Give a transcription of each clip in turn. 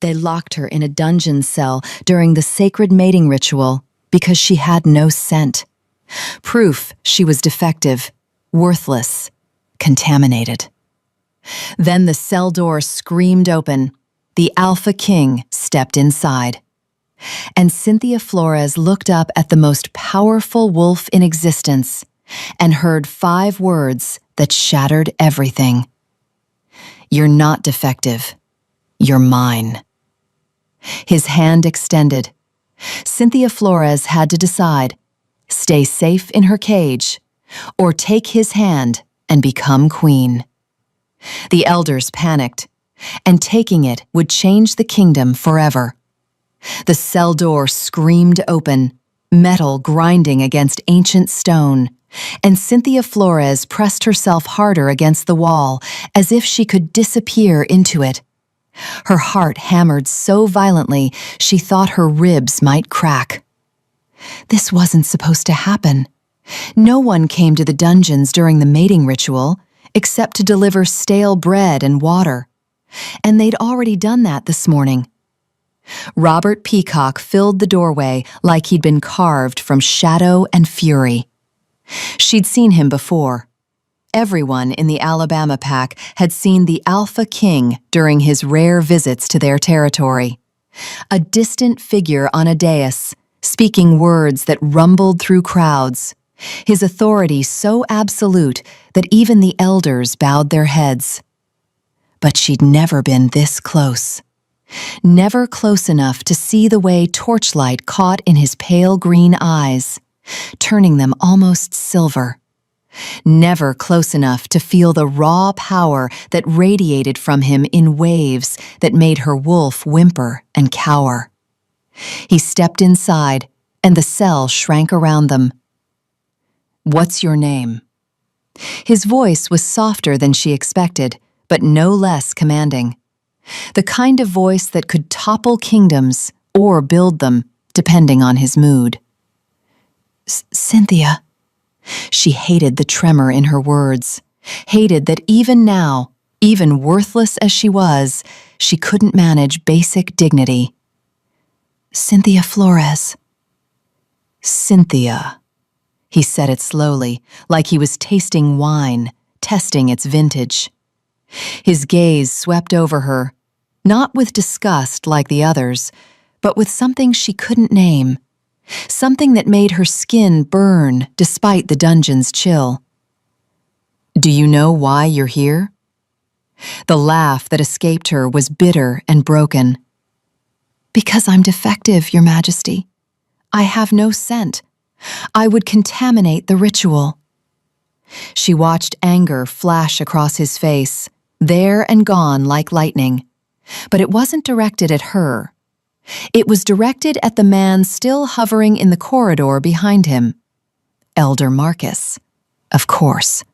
They locked her in a dungeon cell during the sacred mating ritual because she had no scent. Proof she was defective, worthless, contaminated. Then the cell door screamed open. The Alpha King stepped inside. And Cynthia Flores looked up at the most powerful wolf in existence and heard 5 words that shattered everything. "You're not defective. You're mine." His hand extended. Cynthia Flores had to decide, stay safe in her cage or take his hand and become queen. The elders panicked, and taking it would change the kingdom forever. The cell door screamed open, metal grinding against ancient stone, and Cynthia Flores pressed herself harder against the wall as if she could disappear into it. Her heart hammered so violently she thought her ribs might crack. This wasn't supposed to happen. No one came to the dungeons during the mating ritual except to deliver stale bread and water. And they'd already done that this morning. Robert Peacock filled the doorway like he'd been carved from shadow and fury. She'd seen him before. Everyone in the Alabama pack had seen the Alpha King during his rare visits to their territory. A distant figure on a dais, speaking words that rumbled through crowds, his authority so absolute that even the elders bowed their heads. But she'd never been this close. Never close enough to see the way torchlight caught in his pale green eyes, turning them almost silver. Never close enough to feel the raw power that radiated from him in waves that made her wolf whimper and cower. He stepped inside, and the cell shrank around them. "What's your name?" His voice was softer than she expected, but no less commanding. The kind of voice that could topple kingdoms or build them, depending on his mood. "Cynthia." She hated the tremor in her words, hated that even now, even worthless as she was, she couldn't manage basic dignity. "Cynthia Flores." "Cynthia." He said it slowly, like he was tasting wine, testing its vintage. His gaze swept over her, not with disgust like the others, but with something she couldn't name. Something that made her skin burn despite the dungeon's chill. "Do you know why you're here?" The laugh that escaped her was bitter and broken. "Because I'm defective, Your Majesty. I have no scent. I would contaminate the ritual." She watched anger flash across his face, there and gone like lightning. But it wasn't directed at her. It was directed at the man still hovering in the corridor behind him. Elder Marcus, of course.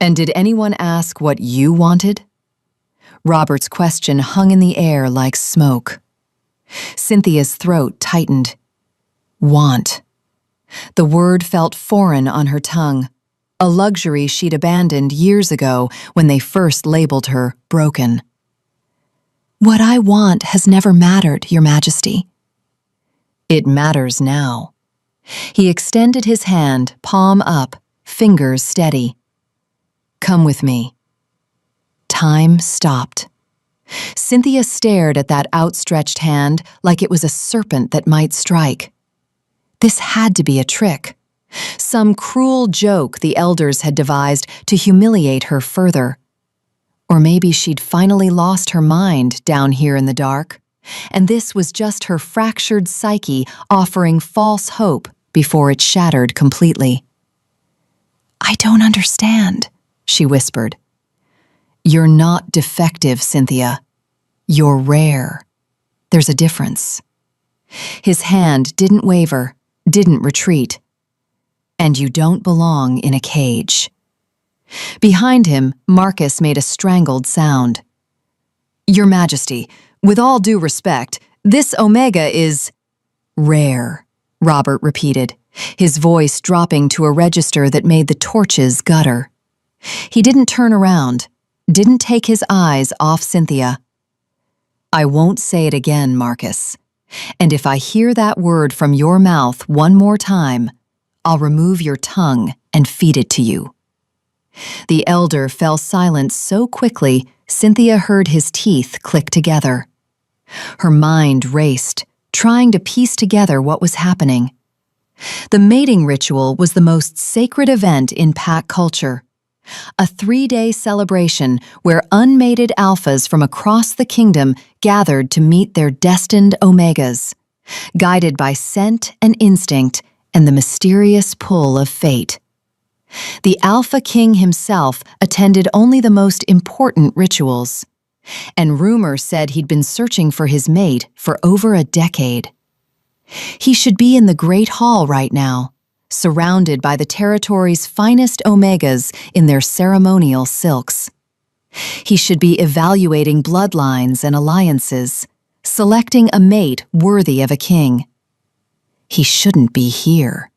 "And did anyone ask what you wanted?" Robert's question hung in the air like smoke. Cynthia's throat tightened. Want. The word felt foreign on her tongue, a luxury she'd abandoned years ago when they first labeled her broken. "What I want has never mattered, Your Majesty." "It matters now." He extended his hand, palm up, fingers steady. "Come with me." Time stopped. Cynthia stared at that outstretched hand like it was a serpent that might strike. This had to be a trick. Some cruel joke the elders had devised to humiliate her further. Or maybe she'd finally lost her mind down here in the dark, and this was just her fractured psyche offering false hope before it shattered completely. "I don't understand," she whispered. "You're not defective, Cynthia. You're rare. There's a difference." His hand didn't waver, didn't retreat. "And you don't belong in a cage." Behind him, Marcus made a strangled sound. "Your Majesty, with all due respect, this Omega is..." "Rare," Robert repeated, his voice dropping to a register that made the torches gutter. He didn't turn around, didn't take his eyes off Cynthia. I won't say it again, Marcus. And if I hear that word from your mouth one more time, I'll remove your tongue and feed it to you." The elder fell silent so quickly, Cynthia heard his teeth click together. Her mind raced, trying to piece together what was happening. The mating ritual was the most sacred event in pack culture. A 3-day celebration where unmated alphas from across the kingdom gathered to meet their destined omegas, guided by scent and instinct and the mysterious pull of fate. The Alpha King himself attended only the most important rituals, and rumor said he'd been searching for his mate for over a decade. He should be in the Great Hall right now, surrounded by the territory's finest omegas in their ceremonial silks. He should be evaluating bloodlines and alliances, selecting a mate worthy of a king. He shouldn't be here.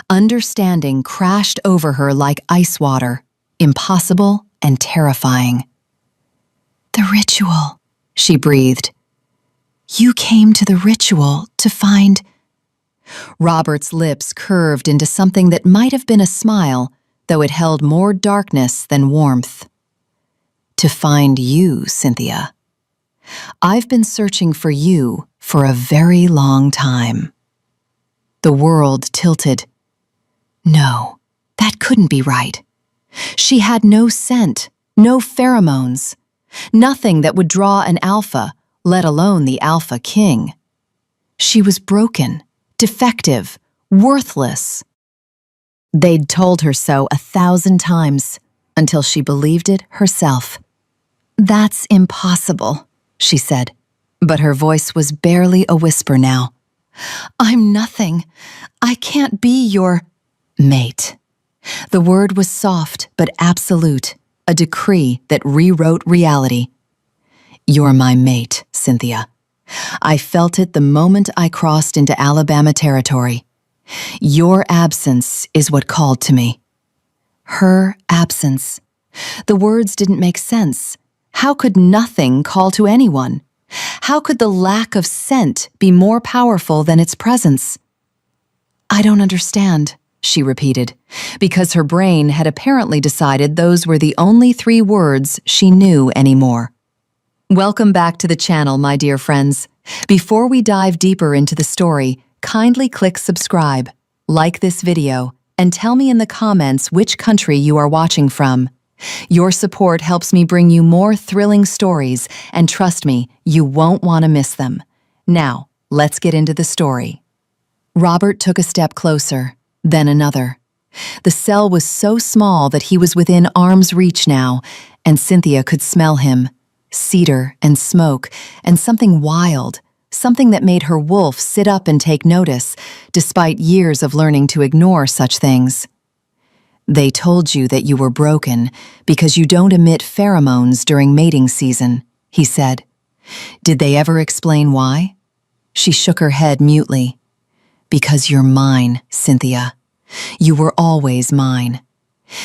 Understanding crashed over her like ice water, impossible and terrifying. "The ritual," she breathed. "You came to the ritual to find—" Robert's lips curved into something that might have been a smile, though it held more darkness than warmth. "To find you, Cynthia. I've been searching for you for a very long time." The world tilted. No, that couldn't be right. She had no scent, no pheromones, nothing that would draw an alpha, let alone the Alpha King. She was broken, defective, worthless. They'd told her so 1,000 times, until she believed it herself. "That's impossible," she said, but her voice was barely a whisper now. "I'm nothing. I can't be your mate." The word was soft but absolute, a decree that rewrote reality. "You're my mate, Cynthia. I felt it the moment I crossed into Alabama territory. Your absence is what called to me." Her absence. The words didn't make sense. How could nothing call to anyone? How could the lack of scent be more powerful than its presence? "I don't understand," she repeated, because her brain had apparently decided those were the only 3 words she knew anymore. Welcome back to the channel, my dear friends. Before we dive deeper into the story, kindly click subscribe, like this video, and tell me in the comments which country you are watching from. Your support helps me bring you more thrilling stories, and trust me, you won't want to miss them. Now, let's get into the story. Robert took a step closer, then another. The cell was so small that he was within arm's reach now, and Cynthia could smell him. Cedar and smoke, and something wild, something that made her wolf sit up and take notice, despite years of learning to ignore such things. "They told you that you were broken because you don't emit pheromones during mating season," he said. "Did they ever explain why?" She shook her head mutely. "Because you're mine, Cynthia. You were always mine.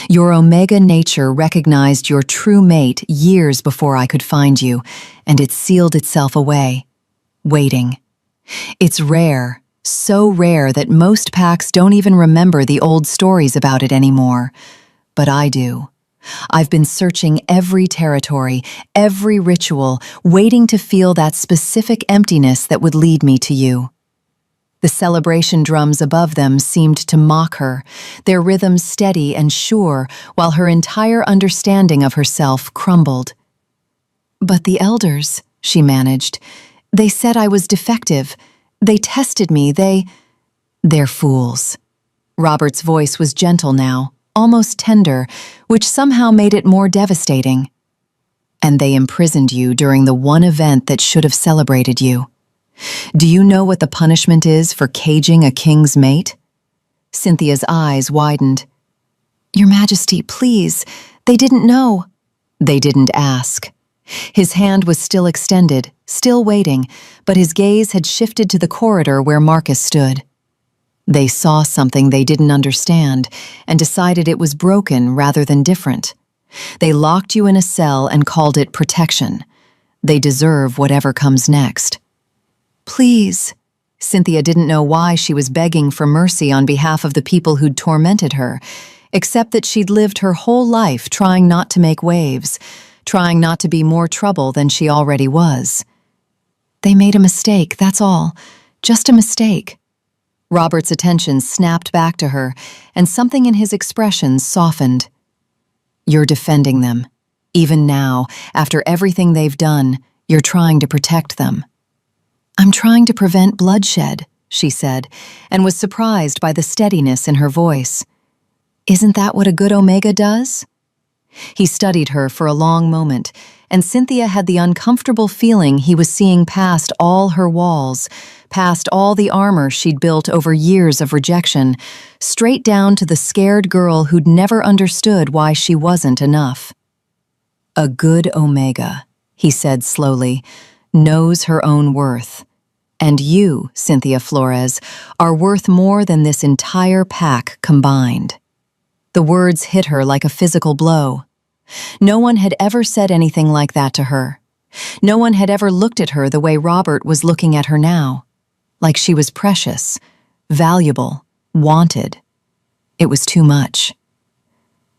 Your omega nature recognized your true mate years before I could find you, and it sealed itself away, waiting. It's rare, so rare that most packs don't even remember the old stories about it anymore. But I do. I've been searching every territory, every ritual, waiting to feel that specific emptiness that would lead me to you." The celebration drums above them seemed to mock her, their rhythms steady and sure, while her entire understanding of herself crumbled. "But the elders," she managed, "they said I was defective. They tested me, They're fools." Robert's voice was gentle now, almost tender, which somehow made it more devastating. "And they imprisoned you during the one event that should have celebrated you. Do you know what the punishment is for caging a king's mate?" Cynthia's eyes widened. "Your Majesty, please, they didn't know." "They didn't ask." His hand was still extended, still waiting, but his gaze had shifted to the corridor where Marcus stood. "They saw something they didn't understand and decided it was broken rather than different. They locked you in a cell and called it protection. They deserve whatever comes next. Please. Cynthia didn't know why she was begging for mercy on behalf of the people who'd tormented her, except that she'd lived her whole life trying not to make waves, trying not to be more trouble than she already was. They made a mistake, that's all. Just a mistake. Robert's attention snapped back to her, and something in his expression softened. You're defending them. Even now, after everything they've done, you're trying to protect them. I'm trying to prevent bloodshed, she said, and was surprised by the steadiness in her voice. Isn't that what a good Omega does? He studied her for a long moment, and Cynthia had the uncomfortable feeling he was seeing past all her walls, past all the armor she'd built over years of rejection, straight down to the scared girl who'd never understood why she wasn't enough. A good Omega, he said slowly, knows her own worth. And you, Cynthia Flores, are worth more than this entire pack combined. The words hit her like a physical blow. No one had ever said anything like that to her. No one had ever looked at her the way Robert was looking at her now, like she was precious, valuable, wanted. It was too much.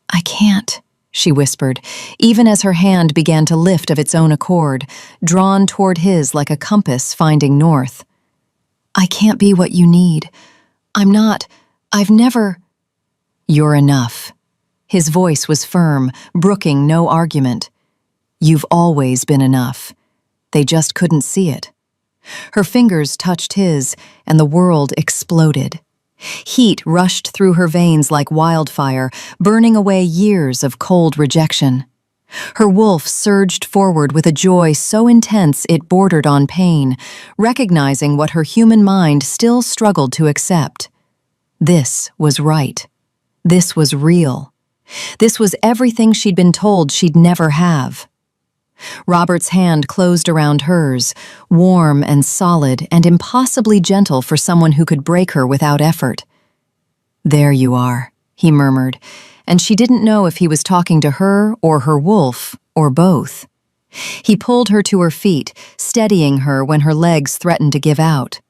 I can't, she whispered, even as her hand began to lift of its own accord, drawn toward his like a compass finding north. I can't be what you need. I've never... You're enough. His voice was firm, brooking no argument. You've always been enough. They just couldn't see it. Her fingers touched his, and the world exploded. Heat rushed through her veins like wildfire, burning away years of cold rejection. Her wolf surged forward with a joy so intense it bordered on pain, recognizing what her human mind still struggled to accept. This was right. This was real. This was everything she'd been told she'd never have. Robert's hand closed around hers, warm and solid and impossibly gentle for someone who could break her without effort. There you are, he murmured, and she didn't know if he was talking to her or her wolf, or both. He pulled her to her feet, steadying her when her legs threatened to give out.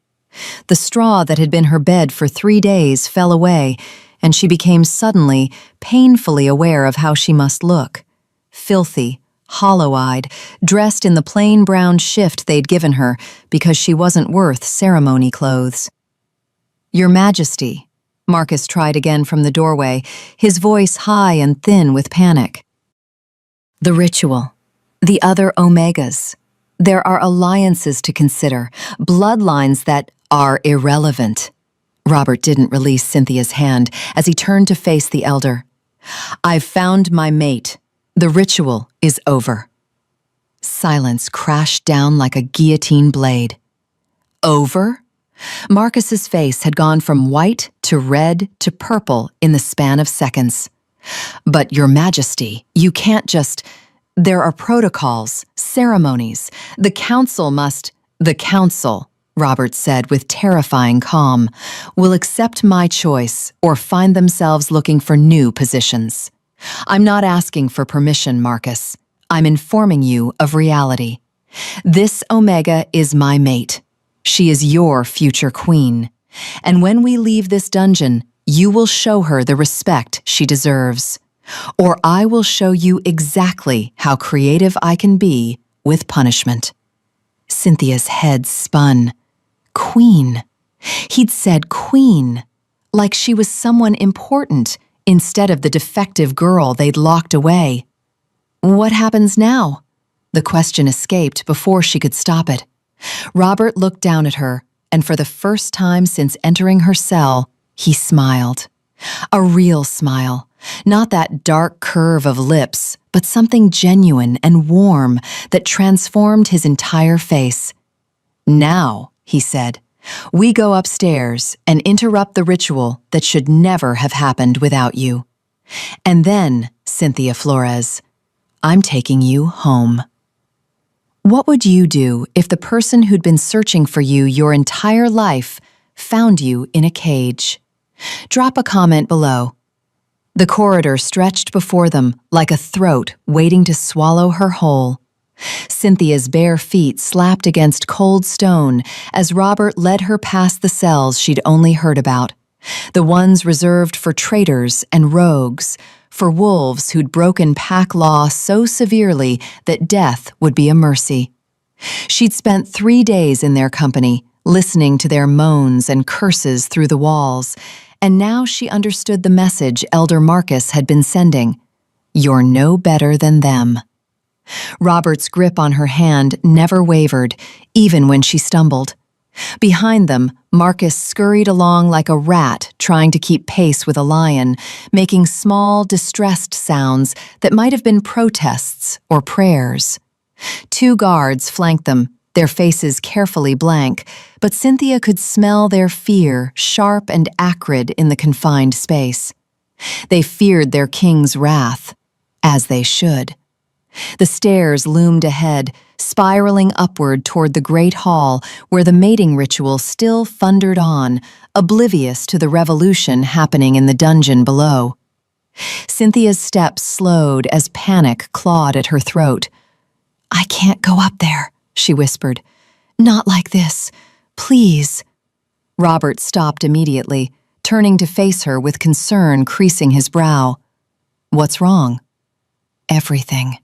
The straw that had been her bed for 3 days fell away, and she became suddenly, painfully aware of how she must look. Filthy, hollow-eyed, dressed in the plain brown shift they'd given her because she wasn't worth ceremony clothes. Your Majesty, Marcus tried again from the doorway, his voice high and thin with panic. The ritual. The other Omegas. There are alliances to consider, bloodlines that are irrelevant. Robert didn't release Cynthia's hand as he turned to face the elder. I've found my mate. The ritual is over. Silence crashed down like a guillotine blade. Over? Marcus's face had gone from white to red to purple in the span of seconds. But Your Majesty, you can't just... There are protocols, ceremonies. The council must... The council, Robert said with terrifying calm, will accept my choice or find themselves looking for new positions. I'm not asking for permission, Marcus. I'm informing you of reality. This Omega is my mate. She is your future queen. And when we leave this dungeon, you will show her the respect she deserves. Or I will show you exactly how creative I can be with punishment. Cynthia's head spun. Queen. He'd said queen, like she was someone important instead of the defective girl they'd locked away. What happens now? The question escaped before she could stop it. Robert looked down at her, and for the first time since entering her cell, he smiled. A real smile. Not that dark curve of lips, but something genuine and warm that transformed his entire face. Now, he said, we go upstairs and interrupt the ritual that should never have happened without you. And then, Cynthia Flores, I'm taking you home. What would you do if the person who'd been searching for you your entire life found you in a cage? Drop a comment below. The corridor stretched before them like a throat waiting to swallow her whole. Cynthia's bare feet slapped against cold stone as Robert led her past the cells she'd only heard about, the ones reserved for traitors and rogues, for wolves who'd broken pack law so severely that death would be a mercy. She'd spent 3 days in their company, listening to their moans and curses through the walls, and now she understood the message Elder Marcus had been sending. You're no better than them. Robert's grip on her hand never wavered, even when she stumbled. Behind them, Marcus scurried along like a rat trying to keep pace with a lion, making small, distressed sounds that might have been protests or prayers. 2 guards flanked them, their faces carefully blank, but Cynthia could smell their fear, sharp and acrid in the confined space. They feared their king's wrath, as they should. The stairs loomed ahead, spiraling upward toward the great hall where the mating ritual still thundered on, oblivious to the revolution happening in the dungeon below. Cynthia's steps slowed as panic clawed at her throat. "I can't go up there," she whispered. "Not like this. Please." Robert stopped immediately, turning to face her with concern creasing his brow. "What's wrong?" "Everything."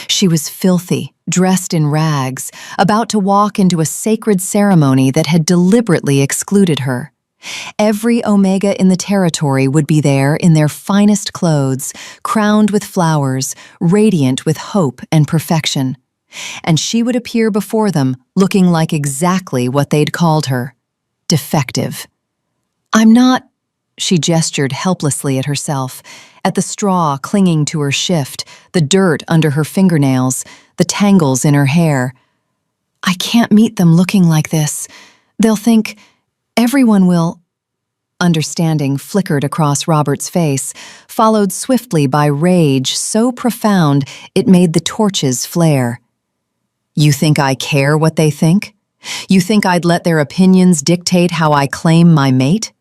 She was filthy, dressed in rags, about to walk into a sacred ceremony that had deliberately excluded her. Every Omega in the territory would be there in their finest clothes, crowned with flowers, radiant with hope and perfection. And she would appear before them, looking like exactly what they'd called her: defective. "I'm not—" She gestured helplessly at herself, at the straw clinging to her shift, the dirt under her fingernails, the tangles in her hair. "I can't meet them looking like this. They'll think, everyone will—" Understanding flickered across Robert's face, followed swiftly by rage so profound it made the torches flare. "You think I care what they think? You think I'd let their opinions dictate how I claim my mate?"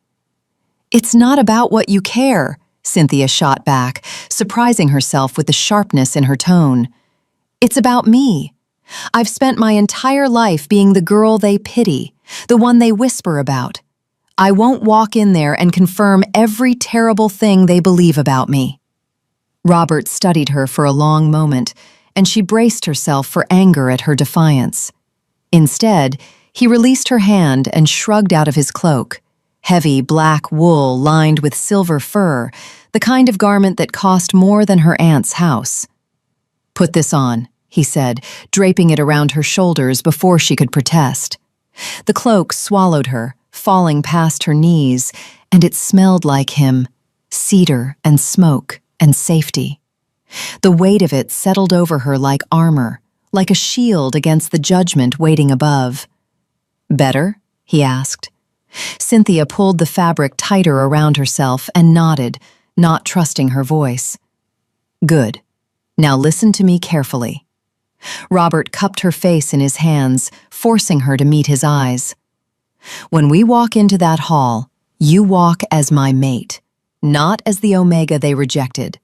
"It's not about what you care," Cynthia shot back, surprising herself with the sharpness in her tone. "It's about me. I've spent my entire life being the girl they pity, the one they whisper about. I won't walk in there and confirm every terrible thing they believe about me." Robert studied her for a long moment, and she braced herself for anger at her defiance. Instead, he released her hand and shrugged out of his cloak. Heavy black wool lined with silver fur, the kind of garment that cost more than her aunt's house. "Put this on," he said, draping it around her shoulders before she could protest. The cloak swallowed her, falling past her knees, and it smelled like him, cedar and smoke and safety. The weight of it settled over her like armor, like a shield against the judgment waiting above. "Better?" he asked. Cynthia pulled the fabric tighter around herself and nodded, not trusting her voice. "Good. Now listen to me carefully." Robert cupped her face in his hands, forcing her to meet his eyes. "When we walk into that hall, you walk as my mate, not as the Omega they rejected,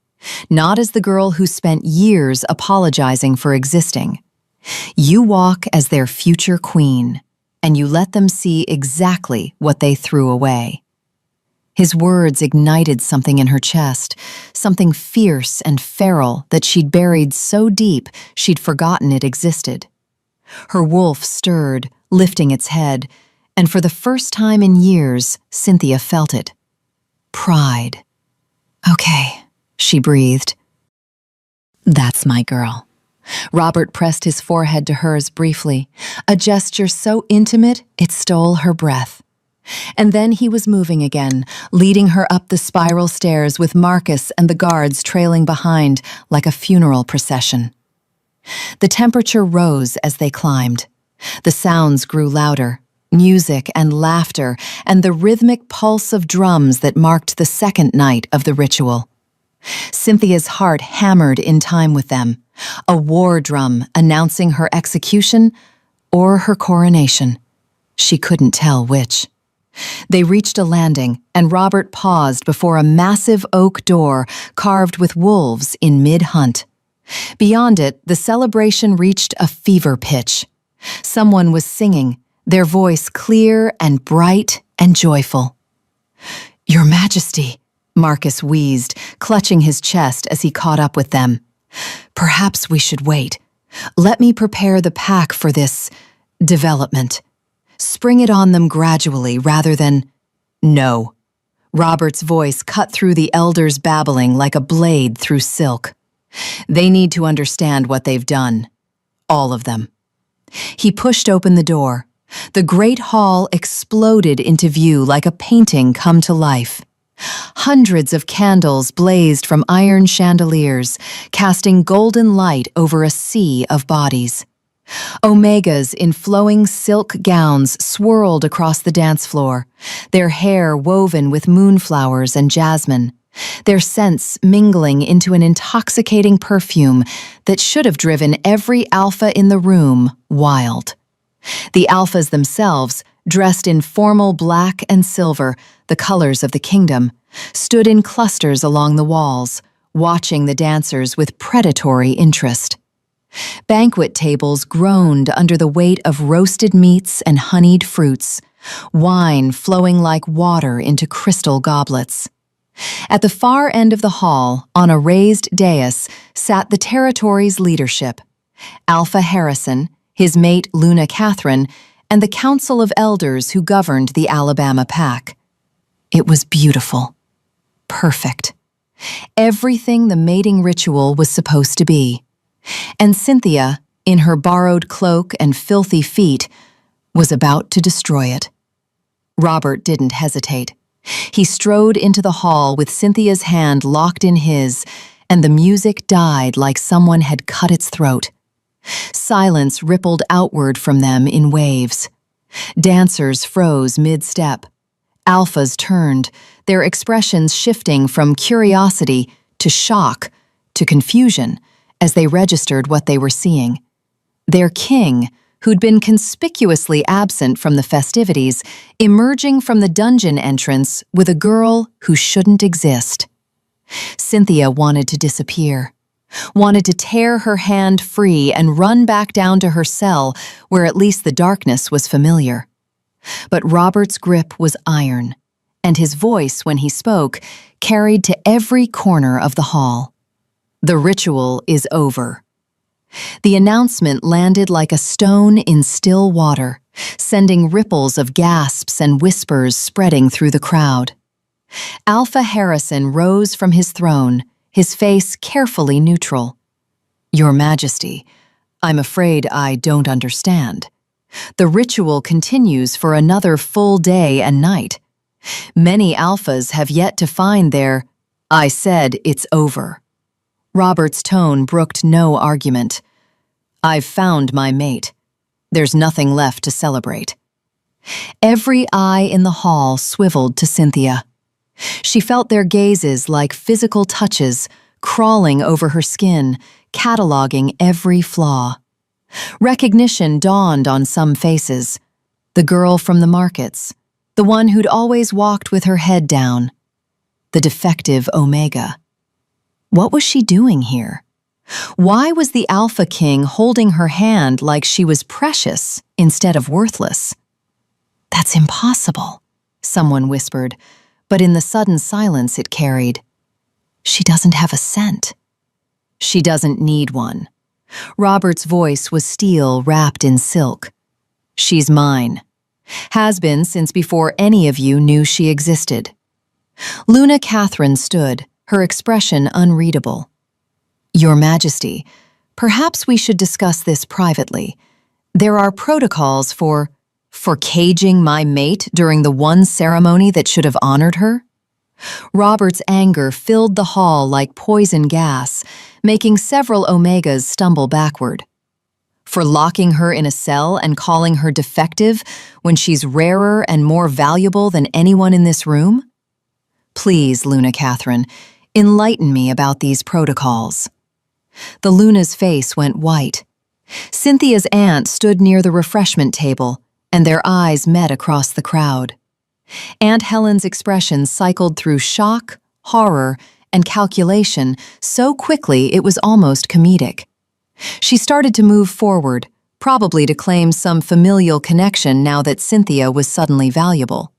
not as the girl who spent years apologizing for existing. You walk as their future queen, and you let them see exactly what they threw away." His words ignited something in her chest, something fierce and feral that she'd buried so deep she'd forgotten it existed. Her wolf stirred, lifting its head, and for the first time in years, Cynthia felt it. Pride. "Okay," she breathed. "That's my girl." Robert pressed his forehead to hers briefly, a gesture so intimate it stole her breath. And then he was moving again, leading her up the spiral stairs with Marcus and the guards trailing behind like a funeral procession. The temperature rose as they climbed. The sounds grew louder, music and laughter and the rhythmic pulse of drums that marked the second night of the ritual. Cynthia's heart hammered in time with them, a war drum announcing her execution or her coronation. She couldn't tell which. They reached a landing, and Robert paused before a massive oak door carved with wolves in mid-hunt. Beyond it, the celebration reached a fever pitch. Someone was singing, their voice clear and bright and joyful. "Your Majesty," Marcus wheezed, clutching his chest as he caught up with them. "Perhaps we should wait. Let me prepare the pack for this development. Spring it on them gradually rather than—" "No." Robert's voice cut through the elders' babbling like a blade through silk. "They need to understand what they've done. All of them." He pushed open the door. The great hall exploded into view like a painting come to life. Hundreds of candles blazed from iron chandeliers, casting golden light over a sea of bodies. Omegas in flowing silk gowns swirled across the dance floor, their hair woven with moonflowers and jasmine, their scents mingling into an intoxicating perfume that should have driven every alpha in the room wild. The alphas themselves, dressed in formal black and silver, the colors of the kingdom, stood in clusters along the walls, watching the dancers with predatory interest. Banquet tables groaned under the weight of roasted meats and honeyed fruits, wine flowing like water into crystal goblets. At the far end of the hall, on a raised dais, sat the territory's leadership: Alpha Harrison, his mate Luna Catherine, and the council of elders who governed the Alabama pack. It was beautiful. Perfect. Everything the mating ritual was supposed to be. And Cynthia, in her borrowed cloak and filthy feet, was about to destroy it. Robert didn't hesitate. He strode into the hall with Cynthia's hand locked in his, and the music died like someone had cut its throat. Silence rippled outward from them in waves. Dancers froze mid-step. Alphas turned, their expressions shifting from curiosity to shock to confusion as they registered what they were seeing. Their king, who'd been conspicuously absent from the festivities, emerging from the dungeon entrance with a girl who shouldn't exist. Cynthia wanted to disappear, wanted to tear her hand free and run back down to her cell where at least the darkness was familiar. But Robert's grip was iron, and his voice, when he spoke, carried to every corner of the hall. "The ritual is over." The announcement landed like a stone in still water, sending ripples of gasps and whispers spreading through the crowd. Alpha Harrison rose from his throne, his face carefully neutral. "Your Majesty, I'm afraid I don't understand. The ritual continues for another full day and night. Many alphas have yet to find their— I said it's over." Robert's tone brooked no argument. "I've found my mate. There's nothing left to celebrate." Every eye in the hall swiveled to Cynthia. She felt their gazes like physical touches, crawling over her skin, cataloging every flaw. Recognition dawned on some faces. The girl from the markets, the one who'd always walked with her head down, the defective Omega. What was she doing here? Why was the Alpha King holding her hand like she was precious instead of worthless? "That's impossible," someone whispered, but in the sudden silence it carried, "She doesn't have a scent." "She doesn't need one." Robert's voice was steel wrapped in silk. "She's mine. Has been since before any of you knew she existed." Luna Catherine stood, her expression unreadable. "Your Majesty, perhaps we should discuss this privately. There are protocols for caging my mate during the one ceremony that should have honored her." Robert's anger filled the hall like poison gas, making several Omegas stumble backward. "For locking her in a cell and calling her defective when she's rarer and more valuable than anyone in this room? Please, Luna Catherine, enlighten me about these protocols." The Luna's face went white. Cynthia's aunt stood near the refreshment table, and their eyes met across the crowd. Aunt Helen's expression cycled through shock, horror, and calculation so quickly it was almost comedic. She started to move forward, probably to claim some familial connection now that Cynthia was suddenly valuable.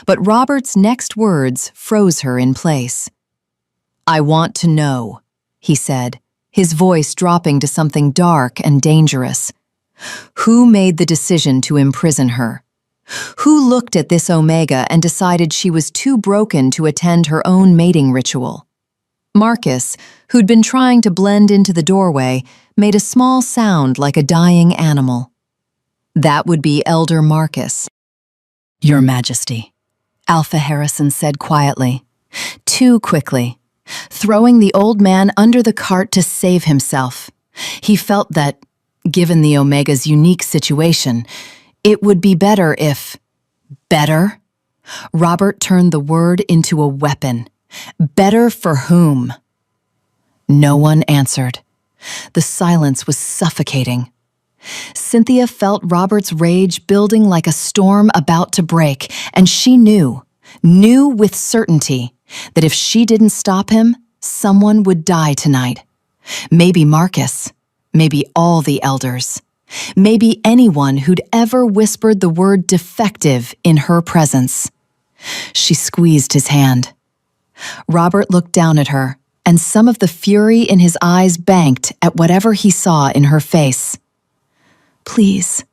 But Robert's next words froze her in place. "I want to know," he said, his voice dropping to something dark and dangerous. "Who made the decision to imprison her? Who looked at this Omega and decided she was too broken to attend her own mating ritual?" Marcus, who'd been trying to blend into the doorway, made a small sound like a dying animal. "That would be Elder Marcus." "Your Majesty," Alpha Harrison said quietly, too quickly, throwing the old man under the cart to save himself. He felt that, given the Omega's unique situation, it would be better if... Better? Robert turned the word into a weapon. Better for whom? No one answered. The silence was suffocating. Cynthia felt Robert's rage building like a storm about to break, and she knew with certainty, that if she didn't stop him, someone would die tonight. Maybe Marcus, maybe all the elders, maybe anyone who'd ever whispered the word defective in her presence. She squeezed his hand. Robert looked down at her, and some of the fury in his eyes banked at whatever he saw in her face. "Please,"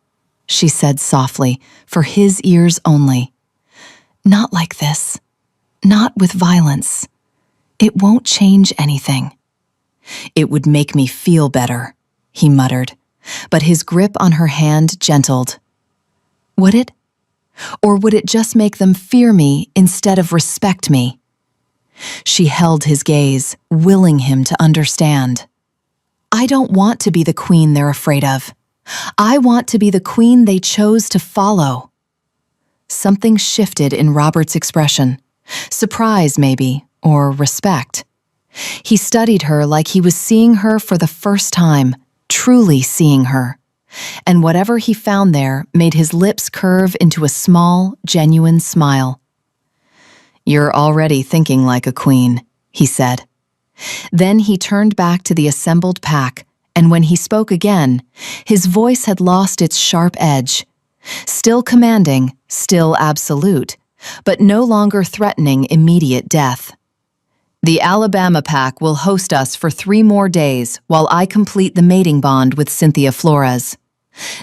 she said softly, for his ears only. "Not like this. Not with violence. It won't change anything." "It would make me feel better," he muttered, but his grip on her hand gentled. "Would it? Or would it just make them fear me instead of respect me?" She held his gaze, willing him to understand. "I don't want to be the queen they're afraid of. I want to be the queen they chose to follow." Something shifted in Robert's expression. Surprise, maybe, or respect. He studied her like he was seeing her for the first time, truly seeing her. And whatever he found there made his lips curve into a small, genuine smile. "You're already thinking like a queen," he said. Then he turned back to the assembled pack, and when he spoke again, his voice had lost its sharp edge. Still commanding, still absolute, but no longer threatening immediate death. "The Alabama pack will host us for 3 more days while I complete the mating bond with Cynthia Flores.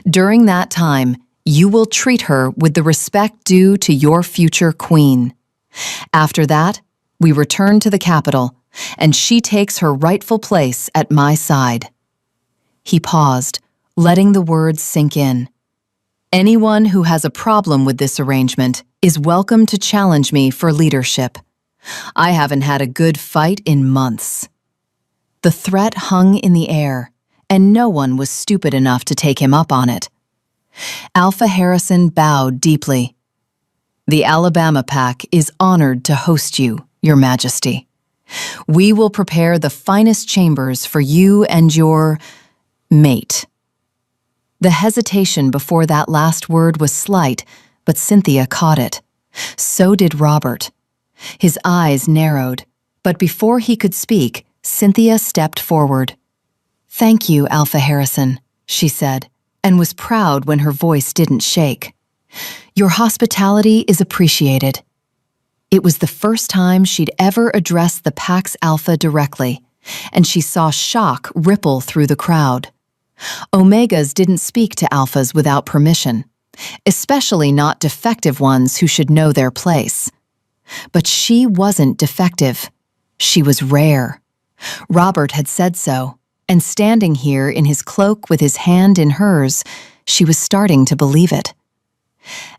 During that time, you will treat her with the respect due to your future queen. After that, we return to the capital, and she takes her rightful place at my side." He paused, letting the words sink in. "Anyone who has a problem with this arrangement is welcome to challenge me for leadership. I haven't had a good fight in months." The threat hung in the air, and no one was stupid enough to take him up on it. Alpha Harrison bowed deeply. "The Alabama pack is honored to host you, Your Majesty. We will prepare the finest chambers for you and your mate." The hesitation before that last word was slight, but Cynthia caught it. So did Robert. His eyes narrowed, but before he could speak, Cynthia stepped forward. "Thank you, Alpha Harrison," she said, and was proud when her voice didn't shake. "Your hospitality is appreciated." It was the first time she'd ever addressed the Pax Alpha directly, and she saw shock ripple through the crowd. Omegas didn't speak to Alphas without permission, especially not defective ones who should know their place. But she wasn't defective. She was rare. Robert had said so, and standing here in his cloak with his hand in hers, she was starting to believe it.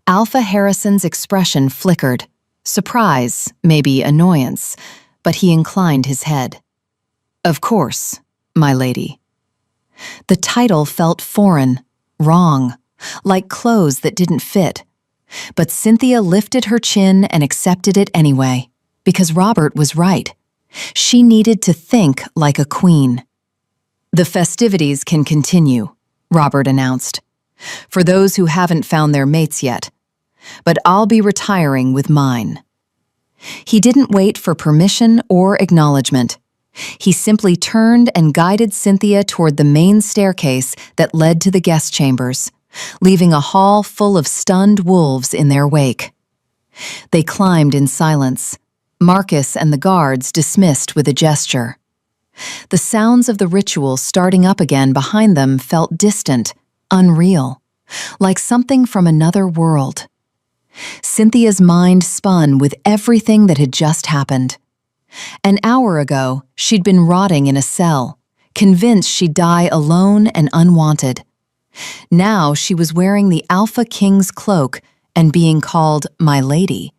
Alpha Harrison's expression flickered. Surprise, maybe annoyance, but he inclined his head. "Of course, my lady." The title felt foreign, wrong, like clothes that didn't fit. But Cynthia lifted her chin and accepted it anyway, because Robert was right. She needed to think like a queen. "The festivities can continue," Robert announced, "for those who haven't found their mates yet. But I'll be retiring with mine." He didn't wait for permission or acknowledgement. He simply turned and guided Cynthia toward the main staircase that led to the guest chambers, leaving a hall full of stunned wolves in their wake. They climbed in silence, Marcus and the guards dismissed with a gesture. The sounds of the ritual starting up again behind them felt distant, unreal, like something from another world. Cynthia's mind spun with everything that had just happened. An hour ago, she'd been rotting in a cell, convinced she'd die alone and unwanted. Now she was wearing the Alpha King's cloak and being called my lady,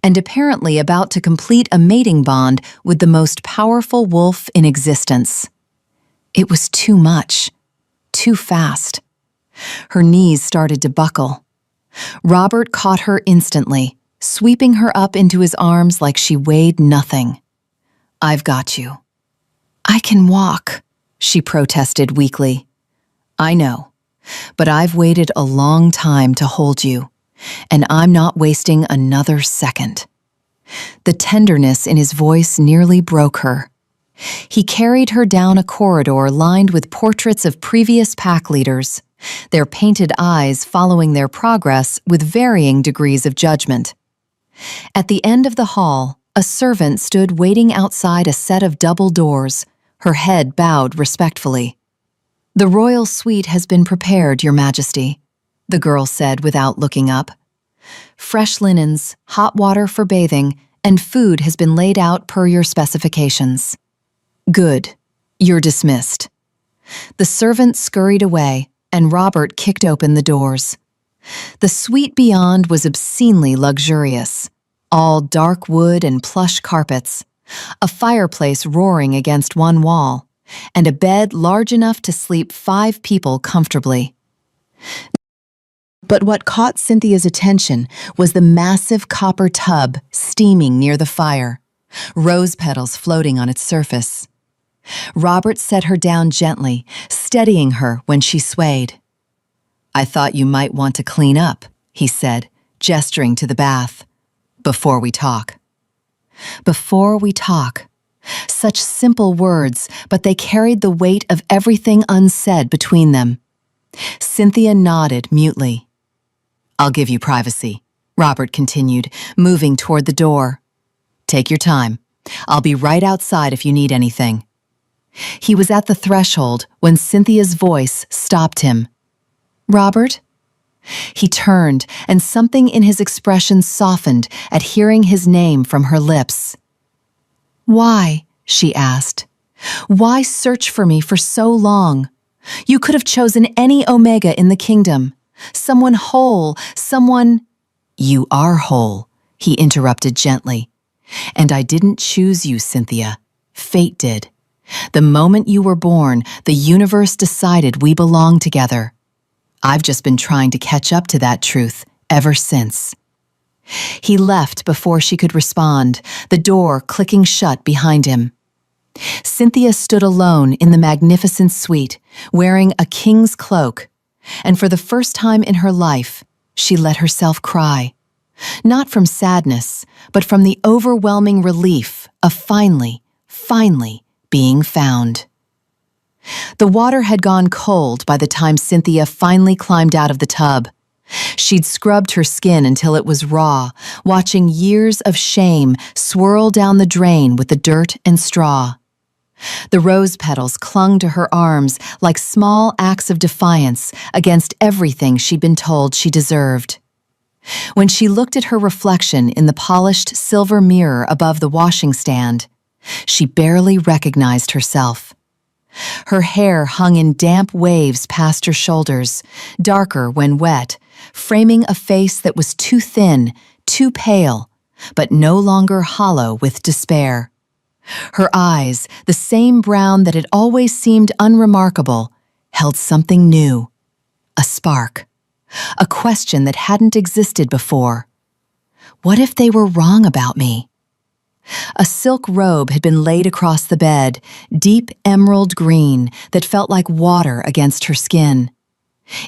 and apparently about to complete a mating bond with the most powerful wolf in existence. It was too much, too fast. Her knees started to buckle. Robert caught her instantly, sweeping her up into his arms like she weighed nothing. "I've got you." "I can walk," she protested weakly. "I know, but I've waited a long time to hold you, and I'm not wasting another second." The tenderness in his voice nearly broke her. He carried her down a corridor lined with portraits of previous pack leaders, their painted eyes following their progress with varying degrees of judgment. At the end of the hall, a servant stood waiting outside a set of double doors, her head bowed respectfully. "The royal suite has been prepared, Your Majesty," the girl said without looking up. "Fresh linens, hot water for bathing, and food has been laid out per your specifications." "Good. You're dismissed." The servant scurried away, and Robert kicked open the doors. The suite beyond was obscenely luxurious, all dark wood and plush carpets, a fireplace roaring against one wall, and a bed large enough to sleep 5 people comfortably. But what caught Cynthia's attention was the massive copper tub steaming near the fire, rose petals floating on its surface. Robert set her down gently, steadying her when she swayed. "I thought you might want to clean up," he said, gesturing to the bath. "Before we talk." Before we talk. Such simple words, but they carried the weight of everything unsaid between them. Cynthia nodded mutely. "I'll give you privacy," Robert continued, moving toward the door. "Take your time. I'll be right outside if you need anything." He was at the threshold when Cynthia's voice stopped him. "Robert?" He turned, and something in his expression softened at hearing his name from her lips. "Why?" she asked. "Why search for me for so long? You could have chosen any Omega in the kingdom. Someone whole, someone—" "You are whole," he interrupted gently. "And I didn't choose you, Cynthia. Fate did. The moment you were born, the universe decided we belong together. I've just been trying to catch up to that truth ever since." He left before she could respond, the door clicking shut behind him. Cynthia stood alone in the magnificent suite, wearing a king's cloak, and for the first time in her life, she let herself cry. Not from sadness, but from the overwhelming relief of finally being found. The water had gone cold by the time Cynthia finally climbed out of the tub. She'd scrubbed her skin until it was raw, watching years of shame swirl down the drain with the dirt and straw. The rose petals clung to her arms like small acts of defiance against everything she'd been told she deserved. When she looked at her reflection in the polished silver mirror above the washing stand, she barely recognized herself. Her hair hung in damp waves past her shoulders, darker when wet, framing a face that was too thin, too pale, but no longer hollow with despair. Her eyes, the same brown that had always seemed unremarkable, held something new, a spark, a question that hadn't existed before. What if they were wrong about me? A silk robe had been laid across the bed, deep emerald green that felt like water against her skin.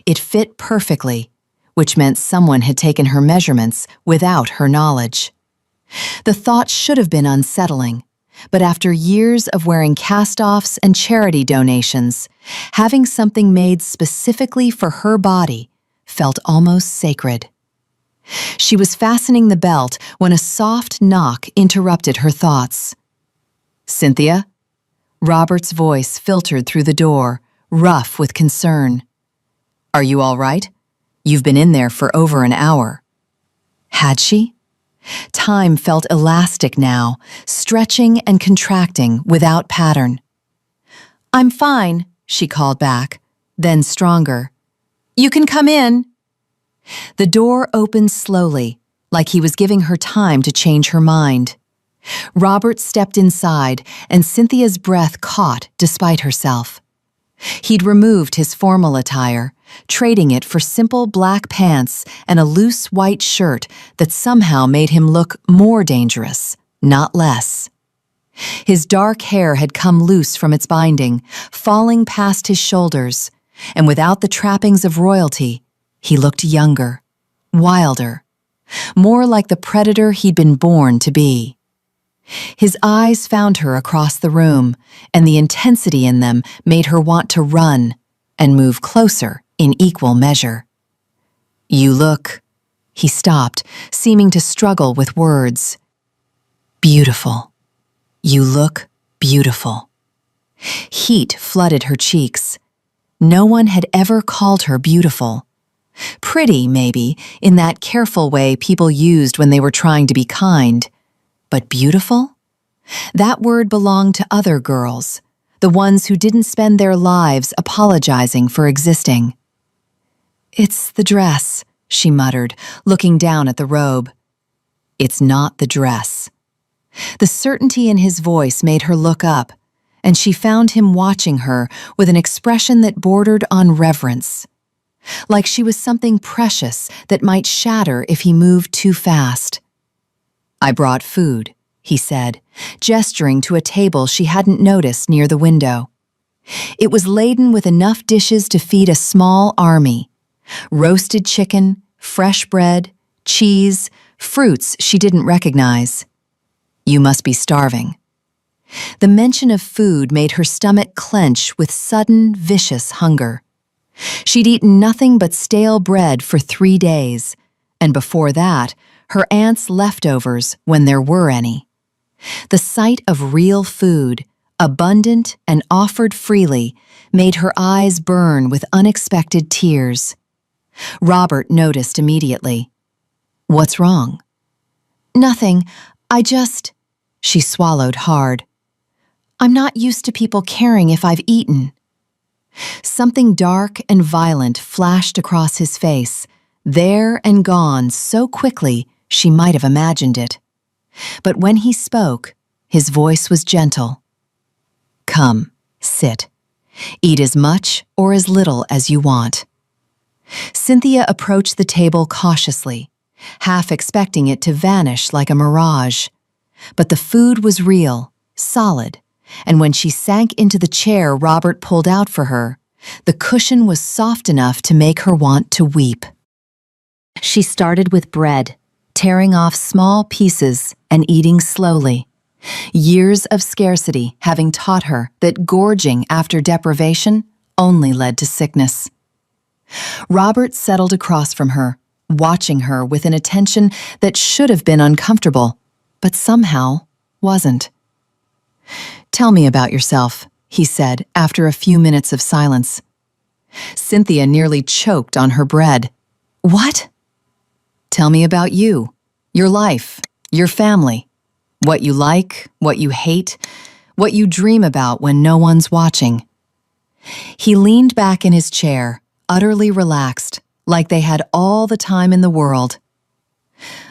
It fit perfectly, which meant someone had taken her measurements without her knowledge. The thought should have been unsettling, but after years of wearing cast-offs and charity donations, having something made specifically for her body felt almost sacred. She was fastening the belt when a soft knock interrupted her thoughts. "Cynthia?" Robert's voice filtered through the door, rough with concern. "Are you all right? You've been in there for over an hour." Had she? Time felt elastic now, stretching and contracting without pattern. "I'm fine," she called back, then stronger. "You can come in." The door opened slowly, like he was giving her time to change her mind. Robert stepped inside, and Cynthia's breath caught despite herself. He'd removed his formal attire, trading it for simple black pants and a loose white shirt that somehow made him look more dangerous, not less. His dark hair had come loose from its binding, falling past his shoulders, and without the trappings of royalty, he looked younger, wilder, more like the predator he'd been born to be. His eyes found her across the room, and the intensity in them made her want to run and move closer in equal measure. "You look—" He stopped, seeming to struggle with words. "Beautiful. You look beautiful." Heat flooded her cheeks. No one had ever called her beautiful. Pretty, maybe, in that careful way people used when they were trying to be kind. But beautiful? That word belonged to other girls, the ones who didn't spend their lives apologizing for existing. "It's the dress," she muttered, looking down at the robe. "It's not the dress." The certainty in his voice made her look up, and she found him watching her with an expression that bordered on reverence, like she was something precious that might shatter if he moved too fast. "I brought food," he said, gesturing to a table she hadn't noticed near the window. It was laden with enough dishes to feed a small army. Roasted chicken, fresh bread, cheese, fruits she didn't recognize. "You must be starving." The mention of food made her stomach clench with sudden, vicious hunger. She'd eaten nothing but stale bread for 3 days, and before that, her aunt's leftovers when there were any. The sight of real food, abundant and offered freely, made her eyes burn with unexpected tears. Robert noticed immediately. "What's wrong?" "Nothing. She swallowed hard. "I'm not used to people caring if I've eaten." Something dark and violent flashed across his face, there and gone so quickly she might have imagined it. But when he spoke, his voice was gentle. "Come, sit. Eat as much or as little as you want." Cynthia approached the table cautiously, half expecting it to vanish like a mirage. But the food was real, solid, and when she sank into the chair Robert pulled out for her, the cushion was soft enough to make her want to weep. She started with bread, tearing off small pieces and eating slowly. Years of scarcity having taught her that gorging after deprivation only led to sickness. Robert settled across from her, watching her with an attention that should have been uncomfortable, but somehow wasn't. "Tell me about yourself," he said after a few minutes of silence. Cynthia nearly choked on her bread. "What?" "Tell me about you, your life, your family, what you like, what you hate, what you dream about when no one's watching." He leaned back in his chair, utterly relaxed, like they had all the time in the world.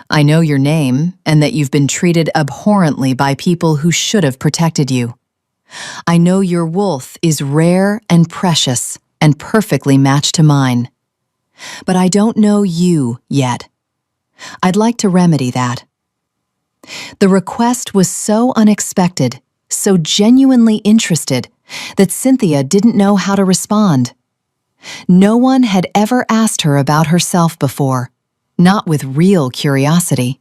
"I know your name and that you've been treated abhorrently by people who should have protected you. I know your wolf is rare and precious and perfectly matched to mine. But I don't know you yet. I'd like to remedy that." The request was so unexpected, so genuinely interested, that Cynthia didn't know how to respond. No one had ever asked her about herself before, not with real curiosity.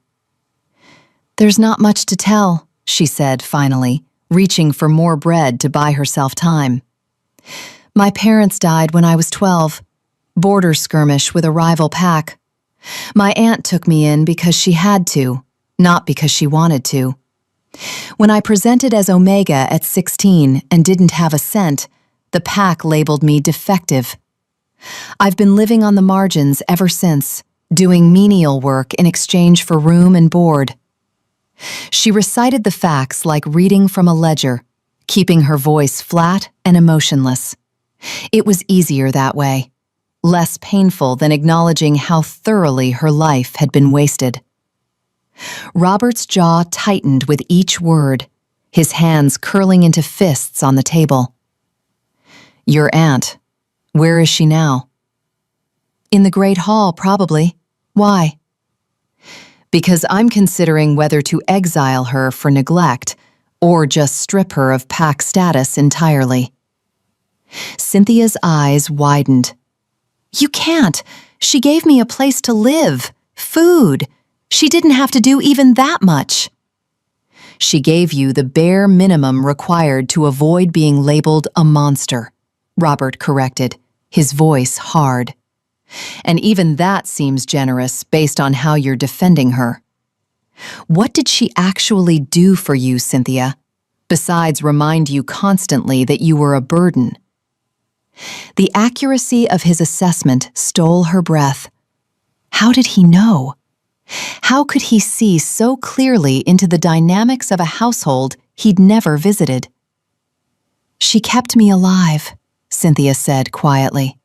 "There's not much to tell," she said finally, reaching for more bread to buy herself time. "My parents died when I was 12. Border skirmish with a rival pack. My aunt took me in because she had to, not because she wanted to. When I presented as Omega at 16 and didn't have a cent, the pack labeled me defective. I've been living on the margins ever since, doing menial work in exchange for room and board." She recited the facts like reading from a ledger, keeping her voice flat and emotionless. It was easier that way, less painful than acknowledging how thoroughly her life had been wasted. Robert's jaw tightened with each word, his hands curling into fists on the table. "Your aunt, where is she now?" "In the Great Hall, probably. Why?" "Because I'm considering whether to exile her for neglect or just strip her of pack status entirely." Cynthia's eyes widened. "You can't. She gave me a place to live, food. She didn't have to do even that much." "She gave you the bare minimum required to avoid being labeled a monster," Robert corrected, his voice hard. "And even that seems generous based on how you're defending her. What did she actually do for you, Cynthia, besides remind you constantly that you were a burden?" The accuracy of his assessment stole her breath. How did he know? How could he see so clearly into the dynamics of a household he'd never visited? "She kept me alive," Cynthia said quietly.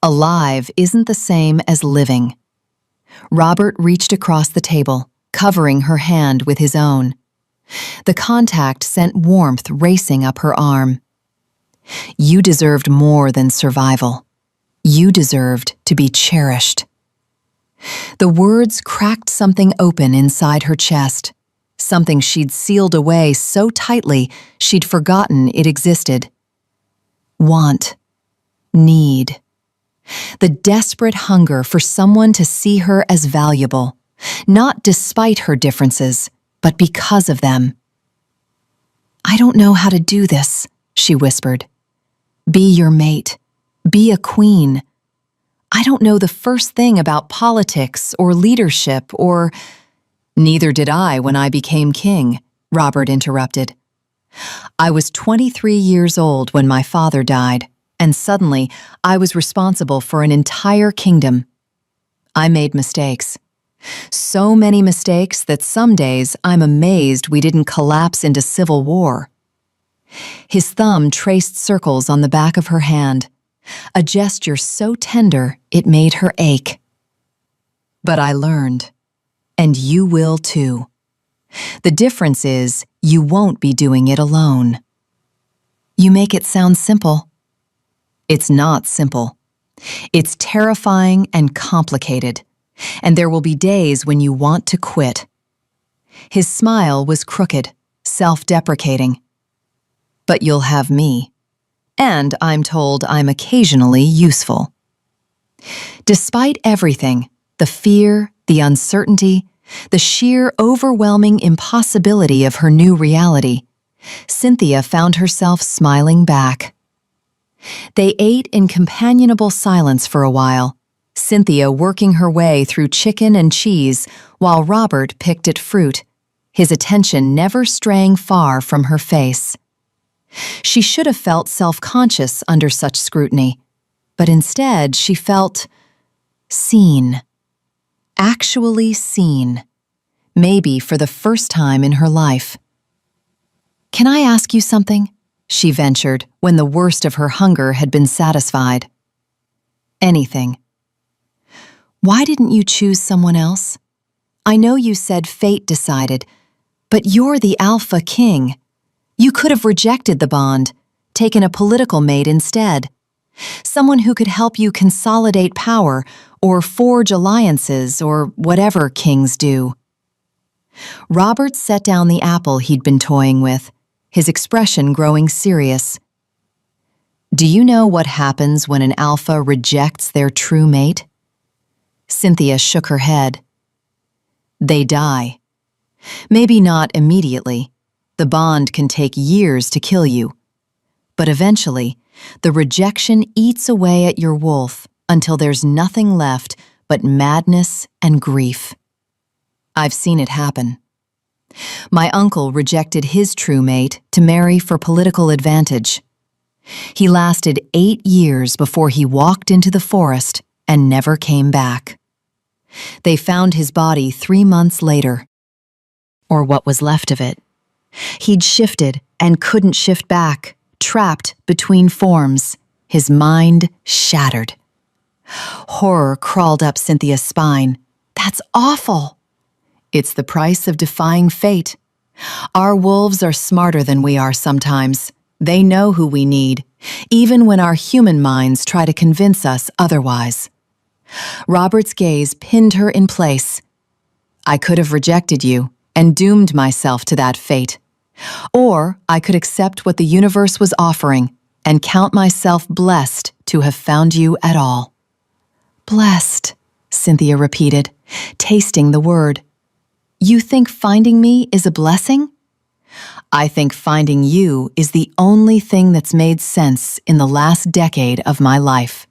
"Alive isn't the same as living." Robert reached across the table, covering her hand with his own. The contact sent warmth racing up her arm. "You deserved more than survival. You deserved to be cherished." The words cracked something open inside her chest, something she'd sealed away so tightly she'd forgotten it existed. Want. Need. The desperate hunger for someone to see her as valuable, not despite her differences, but because of them. "I don't know how to do this," she whispered. "Be your mate. Be a queen. I don't know the first thing about politics or leadership or—" "Neither did I when I became king," Robert interrupted. "I was 23 years old when my father died, and suddenly I was responsible for an entire kingdom. I made mistakes. So many mistakes that some days I'm amazed we didn't collapse into civil war." His thumb traced circles on the back of her hand, a gesture so tender it made her ache. "But I learned, and you will too. The difference is you won't be doing it alone." "You make it sound simple." It's not simple. It's terrifying and complicated, and there will be days when you want to quit. His smile was crooked, self-deprecating. "But you'll have me, and I'm told I'm occasionally useful." Despite everything, the fear, the uncertainty, the sheer overwhelming impossibility of her new reality, Cynthia found herself smiling back. They ate in companionable silence for a while, Cynthia working her way through chicken and cheese while Robert picked at fruit, his attention never straying far from her face. She should have felt self-conscious under such scrutiny, but instead she felt seen. Actually seen. Maybe for the first time in her life. "Can I ask you something?" she ventured when the worst of her hunger had been satisfied. "Anything." "Why didn't you choose someone else? I know you said fate decided, but you're the Alpha King. You could have rejected the bond, taken a political mate instead. Someone who could help you consolidate power or forge alliances or whatever kings do." Robert set down the apple he'd been toying with, his expression growing serious. "Do you know what happens when an alpha rejects their true mate?" Cynthia shook her head. "They die. Maybe not immediately. The bond can take years to kill you. But eventually, the rejection eats away at your wolf until there's nothing left but madness and grief. I've seen it happen. My uncle rejected his true mate to marry for political advantage. He lasted 8 years before he walked into the forest and never came back. They found his body 3 months later, or what was left of it. He'd shifted and couldn't shift back, trapped between forms, his mind shattered. Horror crawled up Cynthia's spine. That's awful. It's the price of defying fate. Our wolves are smarter than we are sometimes. They know who we need, even when our human minds try to convince us otherwise. Robert's gaze pinned her in place. I could have rejected you and doomed myself to that fate. Or I could accept what the universe was offering and count myself blessed to have found you at all. Blessed, Cynthia repeated, tasting the word. You think finding me is a blessing? I think finding you is the only thing that's made sense in the last decade of my life.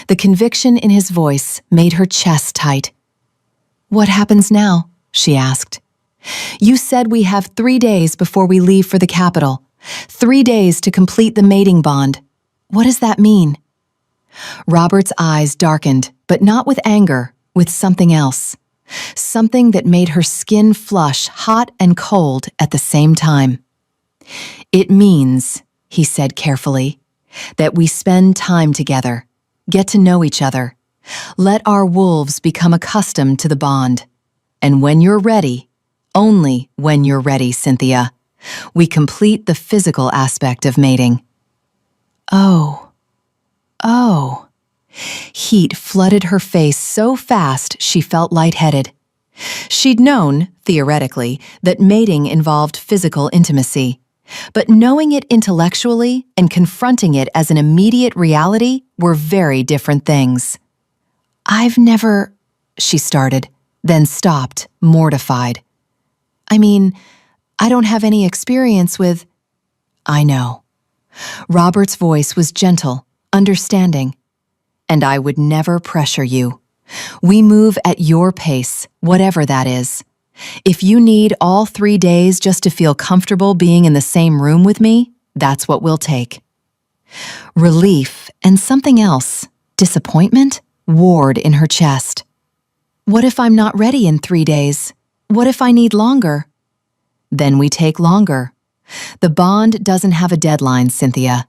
The conviction in his voice made her chest tight. What happens now? She asked. You said we have 3 days before we leave for the capital. 3 days to complete the mating bond. What does that mean? Robert's eyes darkened, but not with anger, with something else. Something that made her skin flush hot and cold at the same time. It means, he said carefully, that we spend time together, get to know each other, let our wolves become accustomed to the bond. And when you're ready, only when you're ready, Cynthia, we complete the physical aspect of mating. Oh. Heat flooded her face so fast she felt lightheaded. She'd known, theoretically, that mating involved physical intimacy, but knowing it intellectually and confronting it as an immediate reality were very different things. I've never, she started, then stopped, mortified. I mean, I don't have any experience with... I know. Robert's voice was gentle, understanding. And I would never pressure you. We move at your pace, whatever that is. If you need all 3 days just to feel comfortable being in the same room with me, that's what we'll take. Relief and something else, disappointment, warred in her chest. What if I'm not ready in 3 days? What if I need longer? Then we take longer. The bond doesn't have a deadline, Cynthia.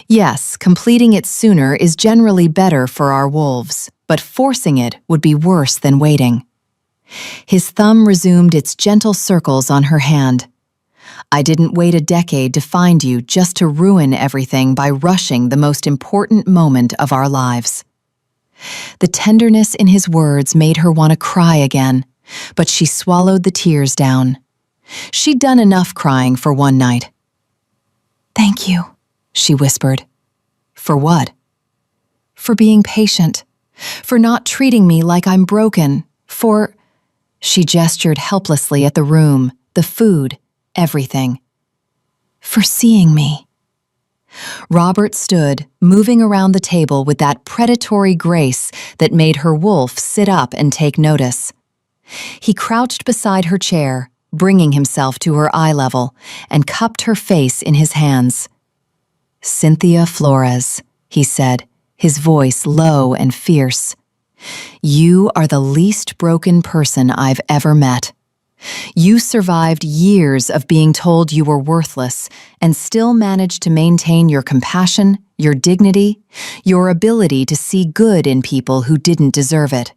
Yes, completing it sooner is generally better for our wolves, but forcing it would be worse than waiting. His thumb resumed its gentle circles on her hand. I didn't wait a decade to find you just to ruin everything by rushing the most important moment of our lives. The tenderness in his words made her want to cry again, but she swallowed the tears down. She'd done enough crying for one night. Thank you, she whispered. For what? For being patient. For not treating me like I'm broken. For... She gestured helplessly at the room, the food, everything. For seeing me. Robert stood, moving around the table with that predatory grace that made her wolf sit up and take notice. He crouched beside her chair, bringing himself to her eye level, and cupped her face in his hands. Cynthia Flores, he said, his voice low and fierce. You are the least broken person I've ever met. You survived years of being told you were worthless and still managed to maintain your compassion, your dignity, your ability to see good in people who didn't deserve it.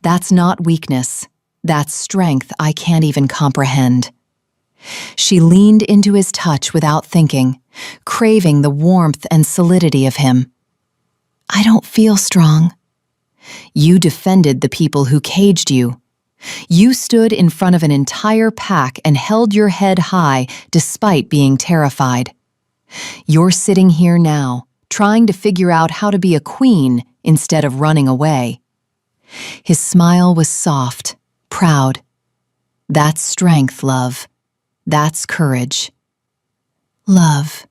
That's not weakness. That's strength I can't even comprehend. She leaned into his touch without thinking, craving the warmth and solidity of him. I don't feel strong. You defended the people who caged you. You stood in front of an entire pack and held your head high despite being terrified. You're sitting here now, trying to figure out how to be a queen instead of running away. His smile was soft, proud. That's strength, love. That's courage. Love.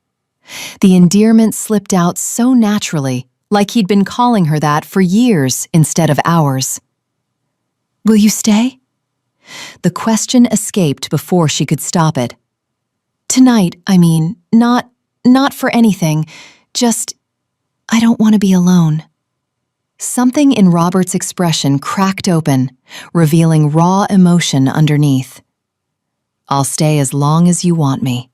The endearment slipped out so naturally, like he'd been calling her that for years instead of hours. Will you stay? The question escaped before she could stop it. Tonight, I mean, not for anything, just, I don't want to be alone. Something in Robert's expression cracked open, revealing raw emotion underneath. I'll stay as long as you want me.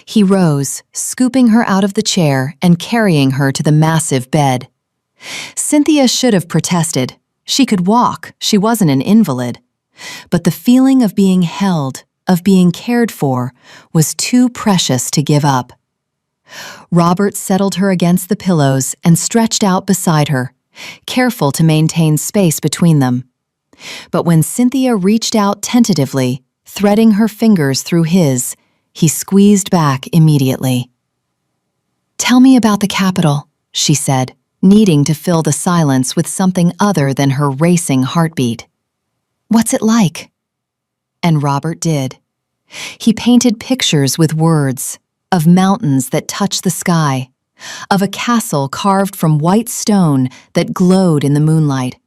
He rose, scooping her out of the chair and carrying her to the massive bed. Cynthia should have protested. She could walk, she wasn't an invalid. But the feeling of being held, of being cared for, was too precious to give up. Robert settled her against the pillows and stretched out beside her, careful to maintain space between them. But when Cynthia reached out tentatively, threading her fingers through his, he squeezed back immediately. Tell me about the Capitol, she said, needing to fill the silence with something other than her racing heartbeat. What's it like? And Robert did. He painted pictures with words, of mountains that touched the sky, of a castle carved from white stone that glowed in the moonlight,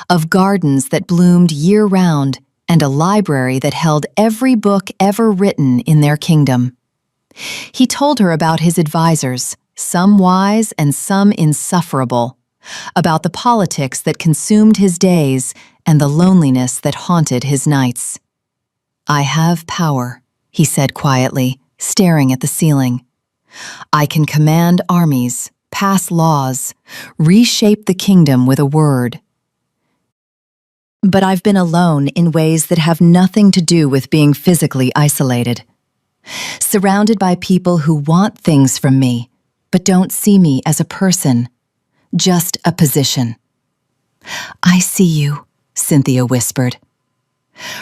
of gardens that bloomed year-round, and a library that held every book ever written in their kingdom. He told her about his advisors, some wise and some insufferable, about the politics that consumed his days and the loneliness that haunted his nights. I have power, he said quietly, staring at the ceiling. I can command armies, pass laws, reshape the kingdom with a word. But I've been alone in ways that have nothing to do with being physically isolated. Surrounded by people who want things from me, but don't see me as a person, just a position. I see you, Cynthia whispered.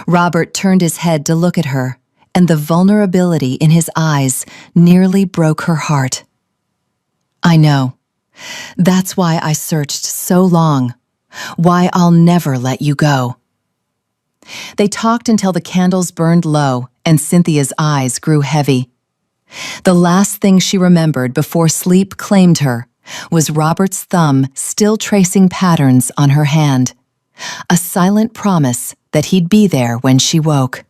Robert turned his head to look at her, and the vulnerability in his eyes nearly broke her heart. I know. That's why I searched so long, why I'll never let you go. They talked until the candles burned low and Cynthia's eyes grew heavy. The last thing she remembered before sleep claimed her was Robert's thumb still tracing patterns on her hand, a silent promise that he'd be there when she woke.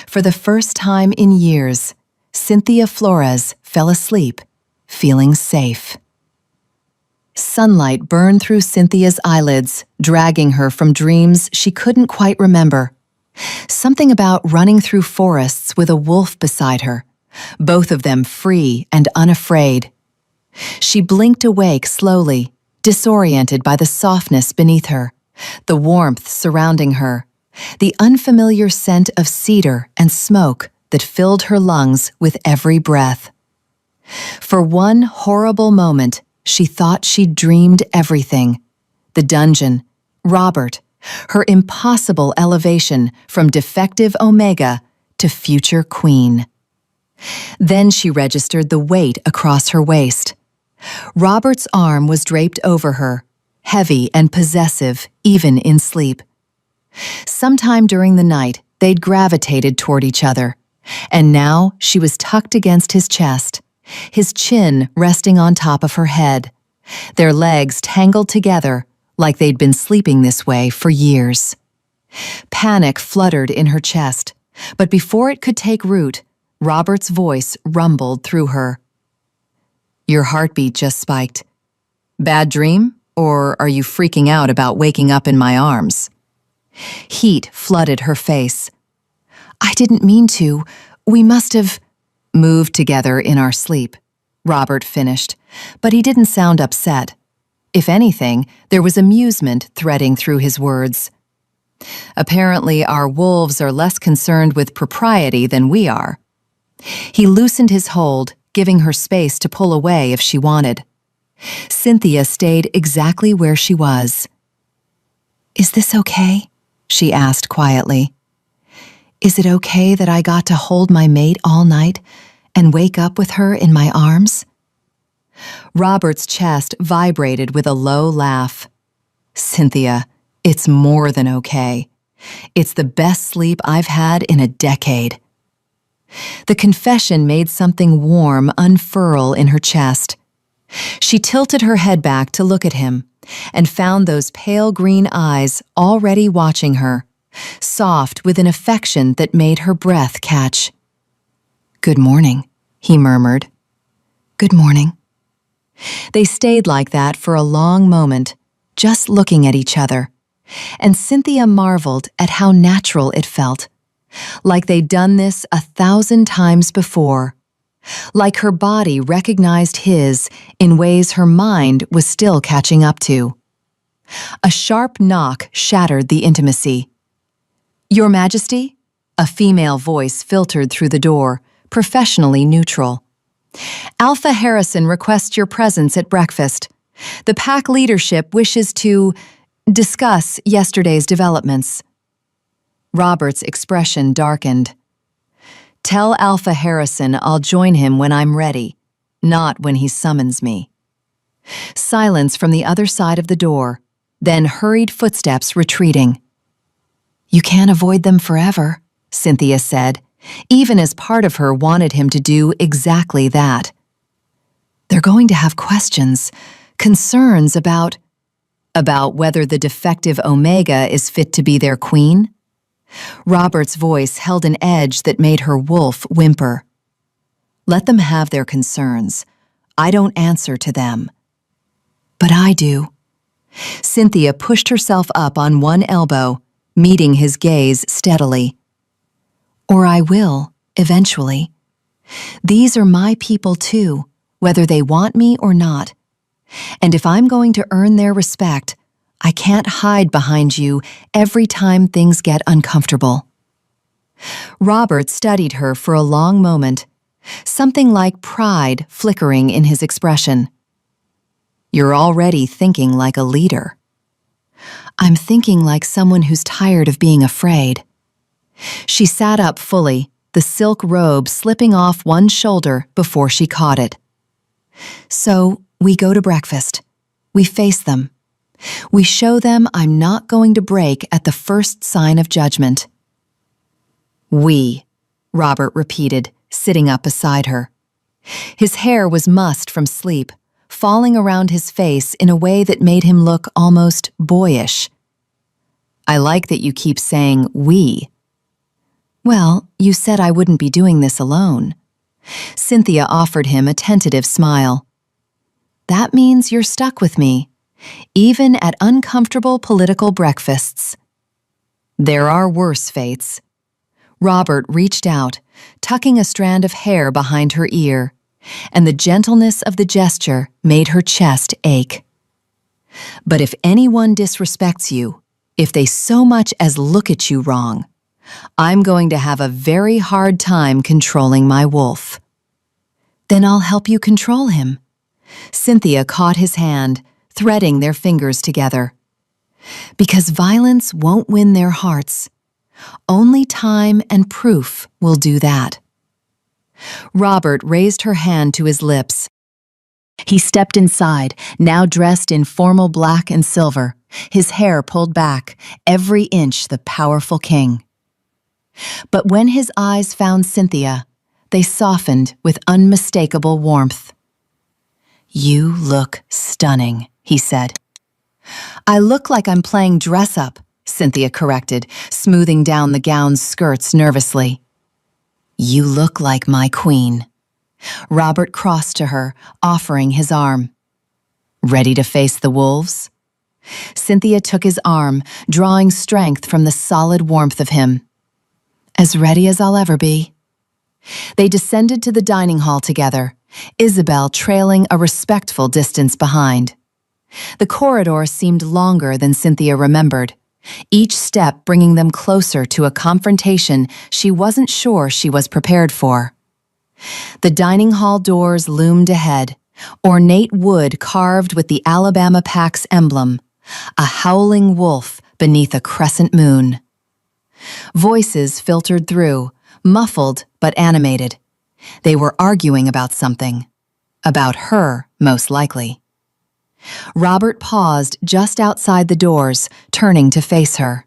For the first time in years, Cynthia Flores fell asleep, feeling safe. Sunlight burned through Cynthia's eyelids, dragging her from dreams she couldn't quite remember. Something about running through forests with a wolf beside her, both of them free and unafraid. She blinked awake slowly, disoriented by the softness beneath her, the warmth surrounding her, the unfamiliar scent of cedar and smoke that filled her lungs with every breath. For one horrible moment, she thought she'd dreamed everything. The dungeon, Robert, her impossible elevation from defective Omega to future queen. Then she registered the weight across her waist. Robert's arm was draped over her, heavy and possessive even in sleep. Sometime during the night, they'd gravitated toward each other, and now she was tucked against his chest, his chin resting on top of her head, their legs tangled together like they'd been sleeping this way for years. Panic fluttered in her chest, but before it could take root, Robert's voice rumbled through her. Your heartbeat just spiked. Bad dream, or are you freaking out about waking up in my arms? Heat flooded her face. I didn't mean to. We must have moved together in our sleep, Robert finished, but he didn't sound upset. If anything, there was amusement threading through his words. Apparently, our wolves are less concerned with propriety than we are. He loosened his hold, giving her space to pull away if she wanted. Cynthia stayed exactly where she was. Is this okay? She asked quietly. Is it okay that I got to hold my mate all night and wake up with her in my arms? Robert's chest vibrated with a low laugh. Cynthia, it's more than okay. It's the best sleep I've had in a decade." The confession made something warm unfurl in her chest. She tilted her head back to look at him and found those pale green eyes already watching her, soft with an affection that made her breath catch. "Good morning," he murmured. "Good morning." They stayed like that for a long moment, just looking at each other, and Cynthia marveled at how natural it felt, like they'd done this 1,000 times before, like her body recognized his in ways her mind was still catching up to. A sharp knock shattered the intimacy. "Your Majesty?" A female voice filtered through the door, professionally neutral. "Alpha Harrison requests your presence at breakfast. The pack leadership wishes to discuss yesterday's developments." Robert's expression darkened. "Tell Alpha Harrison I'll join him when I'm ready, not when he summons me." Silence from the other side of the door, then hurried footsteps retreating. "You can't avoid them forever," Cynthia said, even as part of her wanted him to do exactly that. "They're going to have questions, concerns about whether the defective Omega is fit to be their queen?" Robert's voice held an edge that made her wolf whimper. "Let them have their concerns. I don't answer to them." "But I do." Cynthia pushed herself up on one elbow, meeting his gaze steadily. "Or I will, eventually. These are my people too, whether they want me or not. And if I'm going to earn their respect, I can't hide behind you every time things get uncomfortable." Robert studied her for a long moment, something like pride flickering in his expression. "You're already thinking like a leader." "I'm thinking like someone who's tired of being afraid." She sat up fully, the silk robe slipping off one shoulder before she caught it. "So, we go to breakfast. We face them. We show them I'm not going to break at the first sign of judgment." "We," Robert repeated, sitting up beside her. His hair was mussed from sleep, falling around his face in a way that made him look almost boyish. "I like that you keep saying we." "Well, you said I wouldn't be doing this alone." Cynthia offered him a tentative smile. "That means you're stuck with me, even at uncomfortable political breakfasts." "There are worse fates." Robert reached out, tucking a strand of hair behind her ear, and the gentleness of the gesture made her chest ache. "But if anyone disrespects you, if they so much as look at you wrong, I'm going to have a very hard time controlling my wolf." "Then I'll help you control him." Cynthia caught his hand, threading their fingers together. "Because violence won't win their hearts. Only time and proof will do that." Robert raised her hand to his lips. He stepped inside, now dressed in formal black and silver, his hair pulled back, every inch the powerful king. But when his eyes found Cynthia, they softened with unmistakable warmth. "You look stunning," he said. "I look like I'm playing dress-up," Cynthia corrected, smoothing down the gown's skirts nervously. "You look like my queen." Robert crossed to her, offering his arm. "Ready to face the wolves?" Cynthia took his arm, drawing strength from the solid warmth of him. "As ready as I'll ever be." They descended to the dining hall together, Isabel trailing a respectful distance behind. The corridor seemed longer than Cynthia remembered, each step bringing them closer to a confrontation she wasn't sure she was prepared for. The dining hall doors loomed ahead, ornate wood carved with the Alabama Pack's emblem, a howling wolf beneath a crescent moon. Voices filtered through, muffled but animated. They were arguing about something. About her, most likely. Robert paused just outside the doors, turning to face her.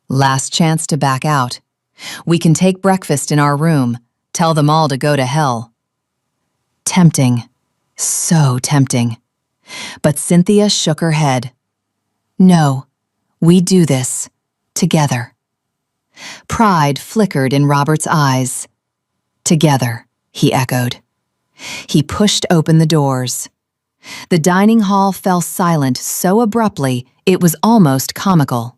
Last chance to back out. We can take breakfast in our room. Tell them all to go to hell. Tempting. So tempting. But Cynthia shook her head. No, we do this. Together. Pride flickered in Robert's eyes. Together, he echoed. He pushed open the doors. The dining hall fell silent so abruptly it was almost comical.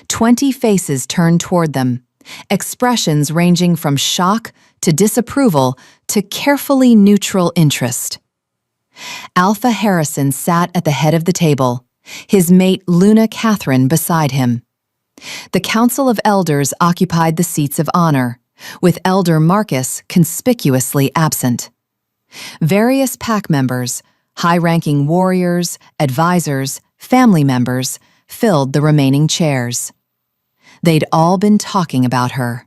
20 faces turned toward them, expressions ranging from shock to disapproval to carefully neutral interest. Alpha Harrison sat at the head of the table, his mate Luna Catherine beside him. The Council of Elders occupied the seats of honor, with Elder Marcus conspicuously absent. Various pack members, high-ranking warriors, advisors, family members, filled the remaining chairs. They'd all been talking about her.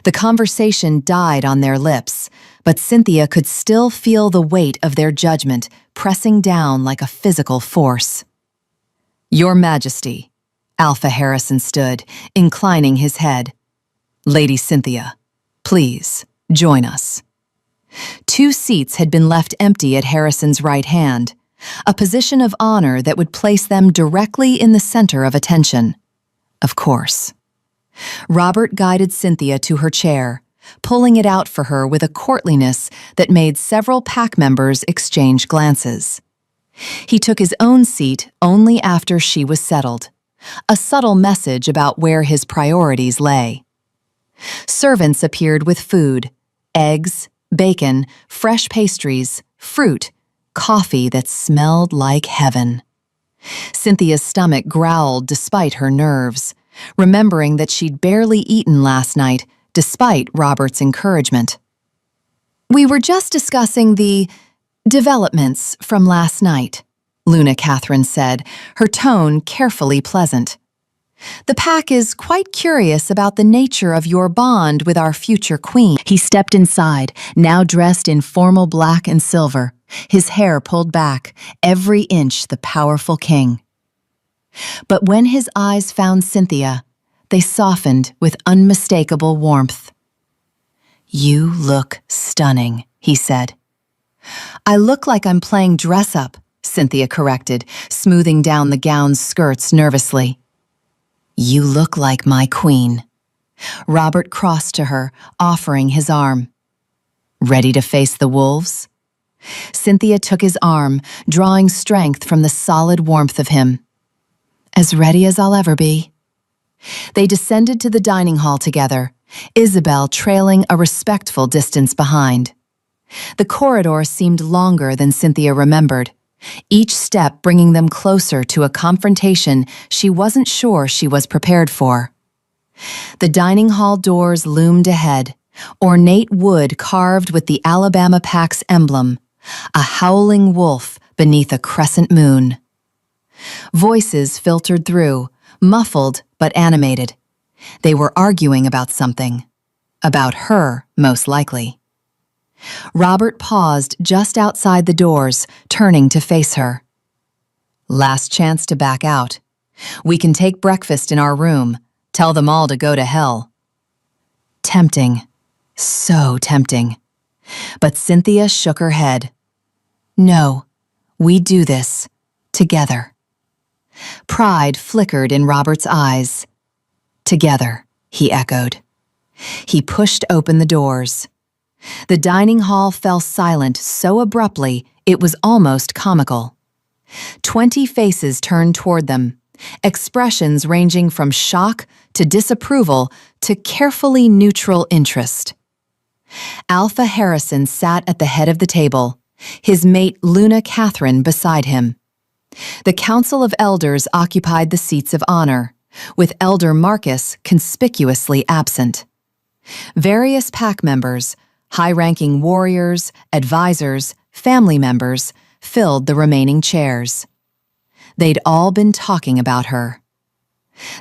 The conversation died on their lips, but Cynthia could still feel the weight of their judgment pressing down like a physical force. Your Majesty, Alpha Harrison stood, inclining his head. Lady Cynthia, please, join us. 2 seats had been left empty at Harrison's right hand, a position of honor that would place them directly in the center of attention. Of course. Robert guided Cynthia to her chair, pulling it out for her with a courtliness that made several pack members exchange glances. He took his own seat only after she was settled, a subtle message about where his priorities lay. Servants appeared with food, eggs, bacon, fresh pastries, fruit, coffee that smelled like heaven. Cynthia's stomach growled despite her nerves, remembering that she'd barely eaten last night despite Robert's encouragement. We were just discussing the developments from last night, Luna Catherine said, her tone carefully pleasant. The pack is quite curious about the nature of your bond with our future queen. He stepped inside, now dressed in formal black and silver, his hair pulled back, every inch the powerful king. But when his eyes found Cynthia, they softened with unmistakable warmth. You look stunning, he said. I look like I'm playing dress-up, Cynthia corrected, smoothing down the gown's skirts nervously. You look like my queen. Robert crossed to her, offering his arm. Ready to face the wolves? Cynthia took his arm, drawing strength from the solid warmth of him. As ready as I'll ever be. They descended to the dining hall together, Isabel trailing a respectful distance behind. The corridor seemed longer than Cynthia remembered, each step bringing them closer to a confrontation she wasn't sure she was prepared for. The dining hall doors loomed ahead, ornate wood carved with the Alabama Pack's emblem, a howling wolf beneath a crescent moon. Voices filtered through, muffled but animated. They were arguing about something. About her, most likely. Robert paused just outside the doors, turning to face her. Last chance to back out. We can take breakfast in our room. Tell them all to go to hell. Tempting. So tempting. But Cynthia shook her head. No, we do this. Together. Pride flickered in Robert's eyes. Together, he echoed. He pushed open the doors. The dining hall fell silent so abruptly it was almost comical. 20 faces turned toward them, expressions ranging from shock to disapproval to carefully neutral interest. Alpha Harrison sat at the head of the table, his mate Luna Catherine beside him. The Council of Elders occupied the seats of honor, with Elder Marcus conspicuously absent. Various pack members, high-ranking warriors, advisors, family members, filled the remaining chairs. They'd all been talking about her.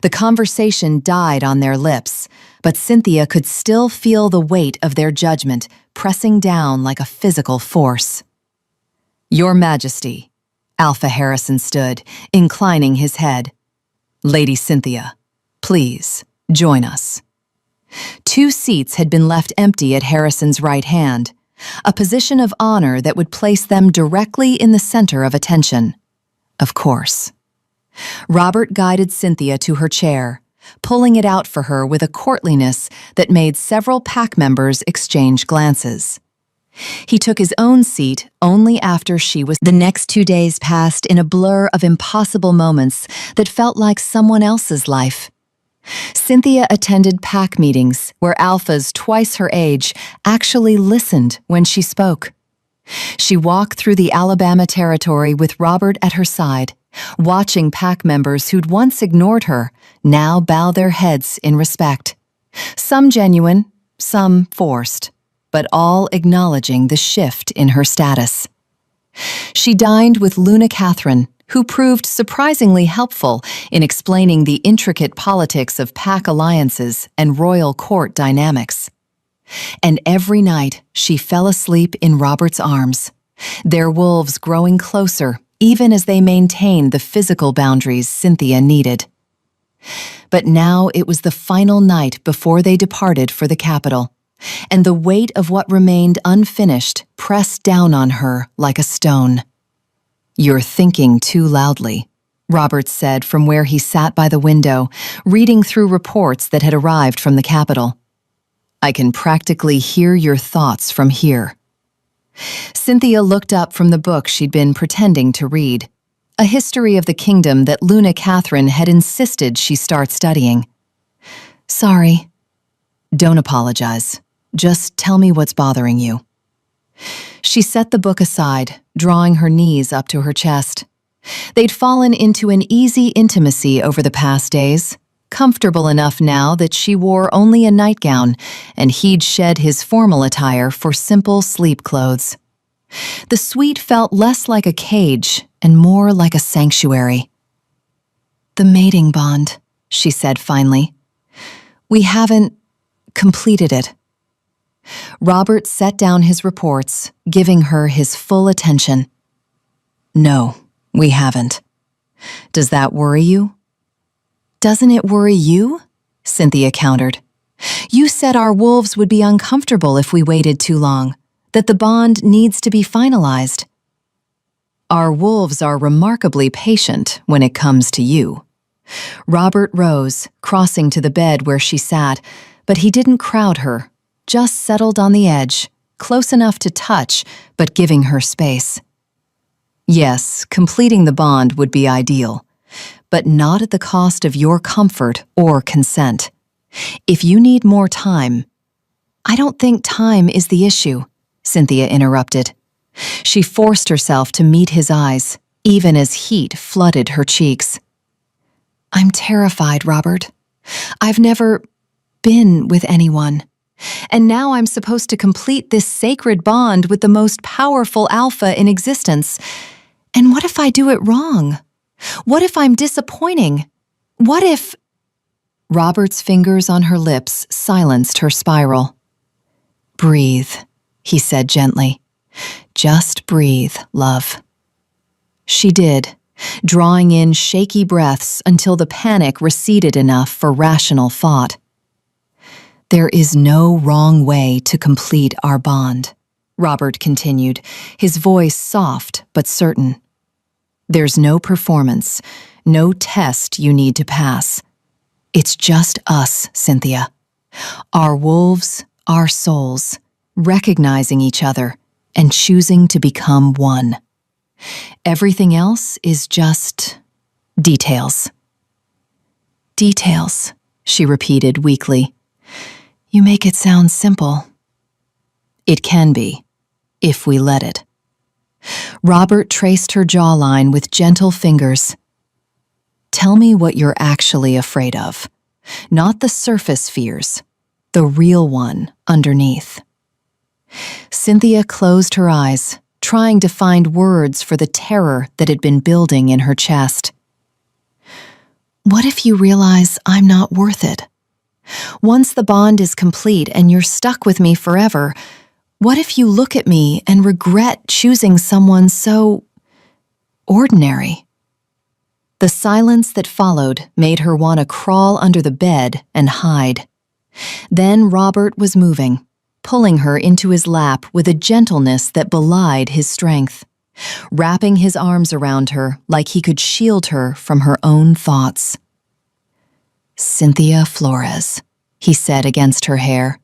The conversation died on their lips, but Cynthia could still feel the weight of their judgment pressing down like a physical force. Your Majesty, Alpha Harrison stood, inclining his head. Lady Cynthia, Please, join us." 2 seats had been left empty at Harrison's right hand, a position of honor that would place them directly in the center of attention. Of course. Robert guided Cynthia to her chair, pulling it out for her with a courtliness that made several pack members exchange glances. He took his own seat only after she was. The next 2 days passed in a blur of impossible moments that felt like someone else's life. Cynthia attended pack meetings where alphas twice her age actually listened when she spoke. She walked through the Alabama territory with Robert at her side, watching pack members who'd once ignored her now bow their heads in respect. Some genuine, some forced, but all acknowledging the shift in her status. She dined with Luna Catherine, who proved surprisingly helpful in explaining the intricate politics of pack alliances and royal court dynamics. And every night she fell asleep in Robert's arms, their wolves growing closer even as they maintained the physical boundaries Cynthia needed. But now it was the final night before they departed for the capital, and the weight of what remained unfinished pressed down on her like a stone. "You're thinking too loudly," Robert said from where he sat by the window, reading through reports that had arrived from the capital. "I can practically hear your thoughts from here." Cynthia looked up from the book she'd been pretending to read, a history of the kingdom that Luna Catherine had insisted she start studying. "Sorry." "Don't apologize. Just tell me what's bothering you." She set the book aside, drawing her knees up to her chest. They'd fallen into an easy intimacy over the past days, comfortable enough now that she wore only a nightgown and he'd shed his formal attire for simple sleep clothes. The suite felt less like a cage and more like a sanctuary. "The mating bond," she said finally. "We haven't completed it." Robert set down his reports, giving her his full attention. "No, we haven't. Does that worry you?" "Doesn't it worry you?" Cynthia countered. "You said our wolves would be uncomfortable if we waited too long, that the bond needs to be finalized." "Our wolves are remarkably patient when it comes to you." Robert rose, crossing to the bed where she sat, but he didn't crowd her, just settled on the edge, close enough to touch, but giving her space. "Yes, completing the bond would be ideal, but not at the cost of your comfort or consent. If you need more time—" "I don't think time is the issue," Cynthia interrupted. She forced herself to meet his eyes, even as heat flooded her cheeks. "I'm terrified, Robert. I've never been with anyone. And now I'm supposed to complete this sacred bond with the most powerful alpha in existence. And what if I do it wrong? What if I'm disappointing? What if—" Robert's fingers on her lips silenced her spiral. "Breathe," he said gently. "Just breathe, love." She did, drawing in shaky breaths until the panic receded enough for rational thought. "There is no wrong way to complete our bond," Robert continued, his voice soft but certain. "There's no performance, no test you need to pass. It's just us, Cynthia. Our wolves, our souls, recognizing each other and choosing to become one. Everything else is just details." "Details," she repeated weakly. "You make it sound simple." "It can be, if we let it." Robert traced her jawline with gentle fingers. "Tell me what you're actually afraid of, not the surface fears, the real one underneath." Cynthia closed her eyes, trying to find words for the terror that had been building in her chest. "What if you realize I'm not worth it? Once the bond is complete and you're stuck with me forever, what if you look at me and regret choosing someone so ordinary?" The silence that followed made her want to crawl under the bed and hide. Then Robert was moving, pulling her into his lap with a gentleness that belied his strength, wrapping his arms around her like he could shield her from her own thoughts. "Cynthia Flores," he said against her hair,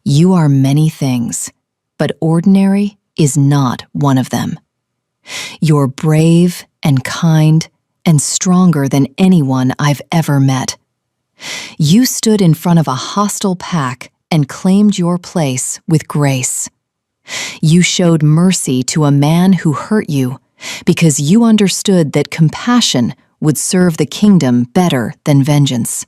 "you are many things, but ordinary is not one of them. You're brave and kind and stronger than anyone I've ever met. You stood in front of a hostile pack and claimed your place with grace. You showed mercy to a man who hurt you because you understood that compassion would serve the kingdom better than vengeance.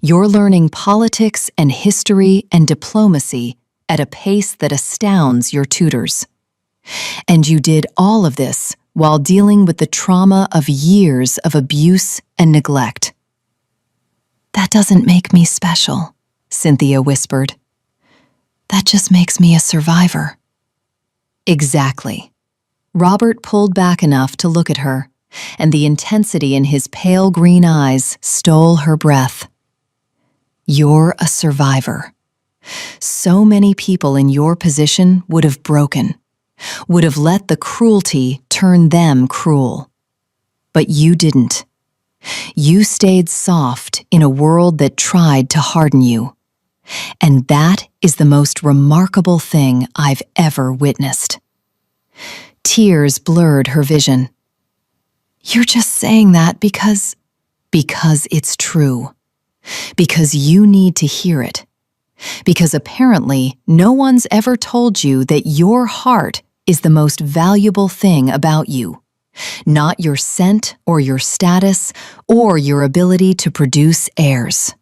You're learning politics and history and diplomacy at a pace that astounds your tutors. And you did all of this while dealing with the trauma of years of abuse and neglect." "That doesn't make me special," Cynthia whispered. "That just makes me a survivor." Exactly. Robert pulled back enough to look at her, and the intensity in his pale green eyes stole her breath. "You're a survivor. So many people in your position would have broken, would have let the cruelty turn them cruel. But you didn't. You stayed soft in a world that tried to harden you. And that is the most remarkable thing I've ever witnessed." Tears blurred her vision. "You're just saying that because it's true. Because you need to hear it. Because apparently no one's ever told you that your heart is the most valuable thing about you, not your scent or your status or your ability to produce heirs."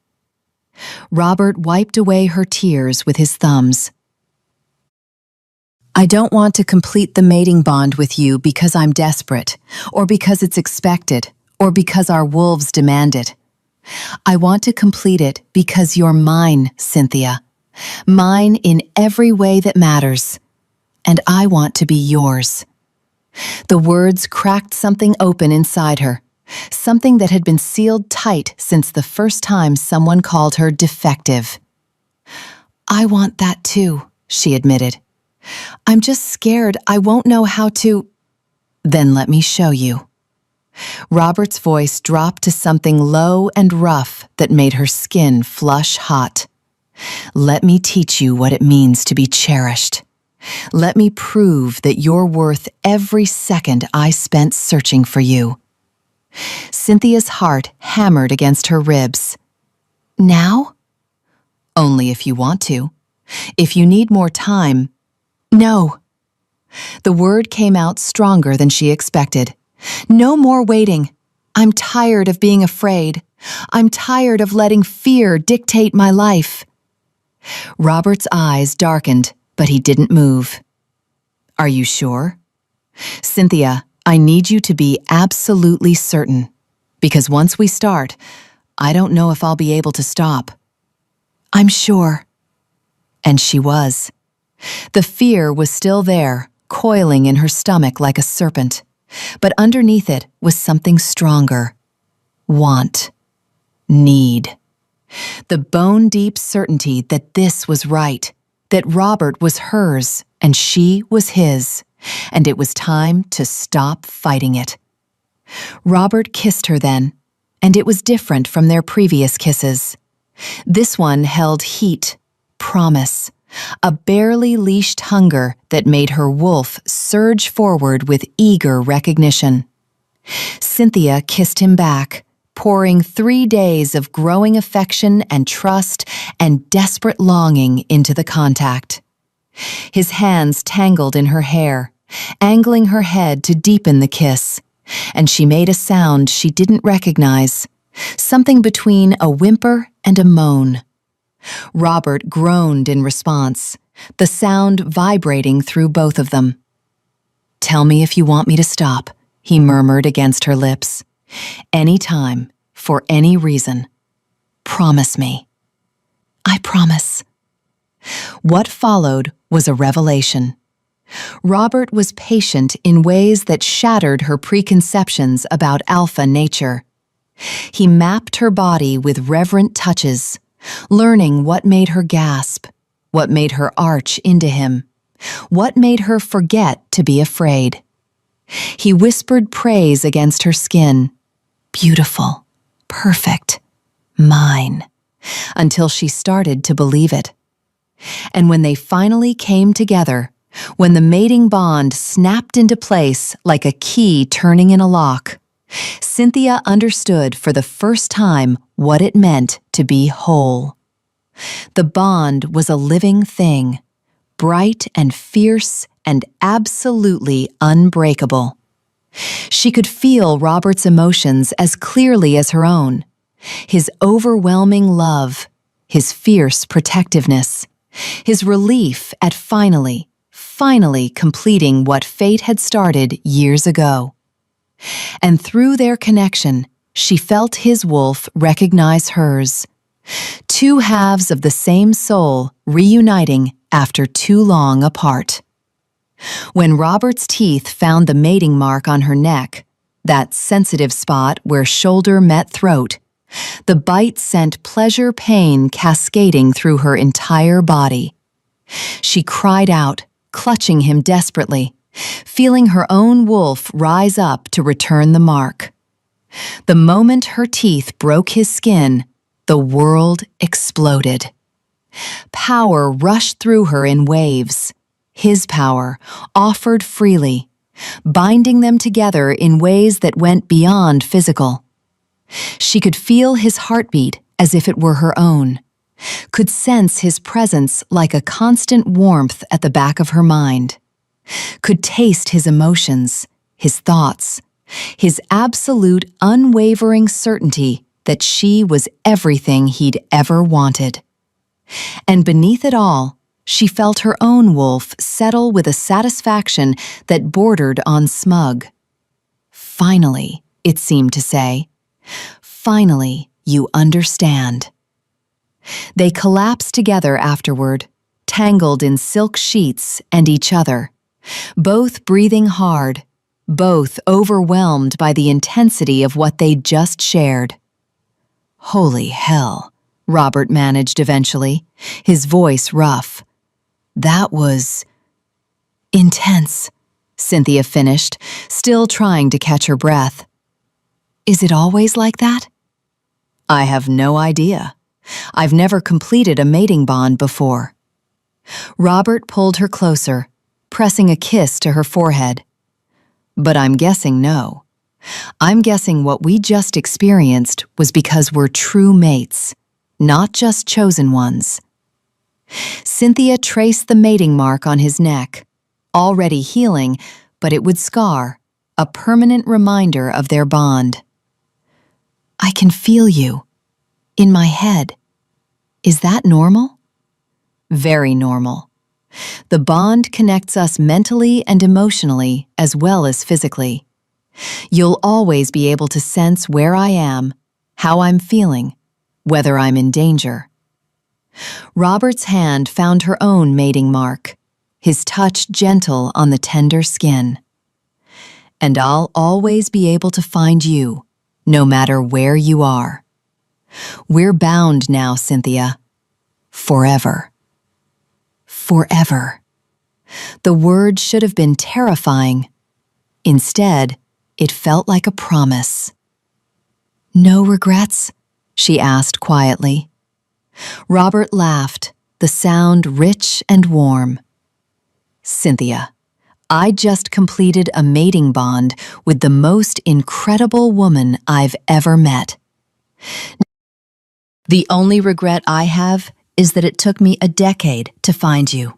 Robert wiped away her tears with his thumbs. "I don't want to complete the mating bond with you because I'm desperate, or because it's expected, or because our wolves demand it. I want to complete it because you're mine, Cynthia. Mine in every way that matters. And I want to be yours." The words cracked something open inside her, something that had been sealed tight since the first time someone called her defective. "I want that too," she admitted. "I'm just scared I won't know how to—" "Then let me show you." Robert's voice dropped to something low and rough that made her skin flush hot. "Let me teach you what it means to be cherished. Let me prove that you're worth every second I spent searching for you." Cynthia's heart hammered against her ribs. "Now?" "Only if you want to. If you need more time—" "No." The word came out stronger than she expected. "No more waiting. I'm tired of being afraid. I'm tired of letting fear dictate my life." Robert's eyes darkened, but he didn't move. "Are you sure?" "Cynthia, I need you to be absolutely certain. Because once we start, I don't know if I'll be able to stop." "I'm sure." And she was. The fear was still there, coiling in her stomach like a serpent. But underneath it was something stronger. Want. Need. The bone-deep certainty that this was right, that Robert was hers and she was his, and it was time to stop fighting it. Robert kissed her then, and it was different from their previous kisses. This one held heat, promise, a barely leashed hunger that made her wolf surge forward with eager recognition. Cynthia kissed him back, pouring 3 days of growing affection and trust and desperate longing into the contact. His hands tangled in her hair, angling her head to deepen the kiss, and she made a sound she didn't recognize, something between a whimper and a moan. Robert groaned in response, the sound vibrating through both of them. "Tell me if you want me to stop," he murmured against her lips. "Any time, for any reason. Promise me." "I promise." What followed was a revelation. Robert was patient in ways that shattered her preconceptions about alpha nature. He mapped her body with reverent touches, learning what made her gasp, what made her arch into him, what made her forget to be afraid. He whispered praise against her skin, beautiful, perfect, mine, until she started to believe it. And when they finally came together, when the mating bond snapped into place like a key turning in a lock, Cynthia understood for the first time what it meant to be whole. The bond was a living thing, bright and fierce and absolutely unbreakable. She could feel Robert's emotions as clearly as her own, his overwhelming love, his fierce protectiveness, his relief at finally completing what fate had started years ago. And through their connection, she felt his wolf recognize hers. Two halves of the same soul reuniting after too long apart. When Robert's teeth found the mating mark on her neck, that sensitive spot where shoulder met throat, the bite sent pleasure-pain cascading through her entire body. She cried out, clutching him desperately, feeling her own wolf rise up to return the mark. The moment her teeth broke his skin, the world exploded. Power rushed through her in waves, his power, offered freely, binding them together in ways that went beyond physical. She could feel his heartbeat as if it were her own, could sense his presence like a constant warmth at the back of her mind, could taste his emotions, his thoughts, his absolute unwavering certainty that she was everything he'd ever wanted. And beneath it all, she felt her own wolf settle with a satisfaction that bordered on smug. Finally, it seemed to say, finally, you understand. They collapsed together afterward, tangled in silk sheets and each other, both breathing hard, both overwhelmed by the intensity of what they'd just shared. Holy hell, Robert managed eventually, his voice rough. That was intense, Cynthia finished, still trying to catch her breath. Is it always like that? I have no idea. I've never completed a mating bond before. Robert pulled her closer, pressing a kiss to her forehead. But I'm guessing no. I'm guessing what we just experienced was because we're true mates, not just chosen ones. Cynthia traced the mating mark on his neck, already healing, but it would scar, a permanent reminder of their bond. I can feel you. In my head. Is that normal? Very normal. The bond connects us mentally and emotionally as well as physically. You'll always be able to sense where I am, how I'm feeling, whether I'm in danger. Robert's hand found her own mating mark, his touch gentle on the tender skin. And I'll always be able to find you, no matter where you are. We're bound now, Cynthia. Forever. Forever. The word should have been terrifying. Instead, it felt like a promise. No regrets? She asked quietly. Robert laughed, the sound rich and warm. Cynthia, I just completed a mating bond with the most incredible woman I've ever met. The only regret I have is that it took me a decade to find you.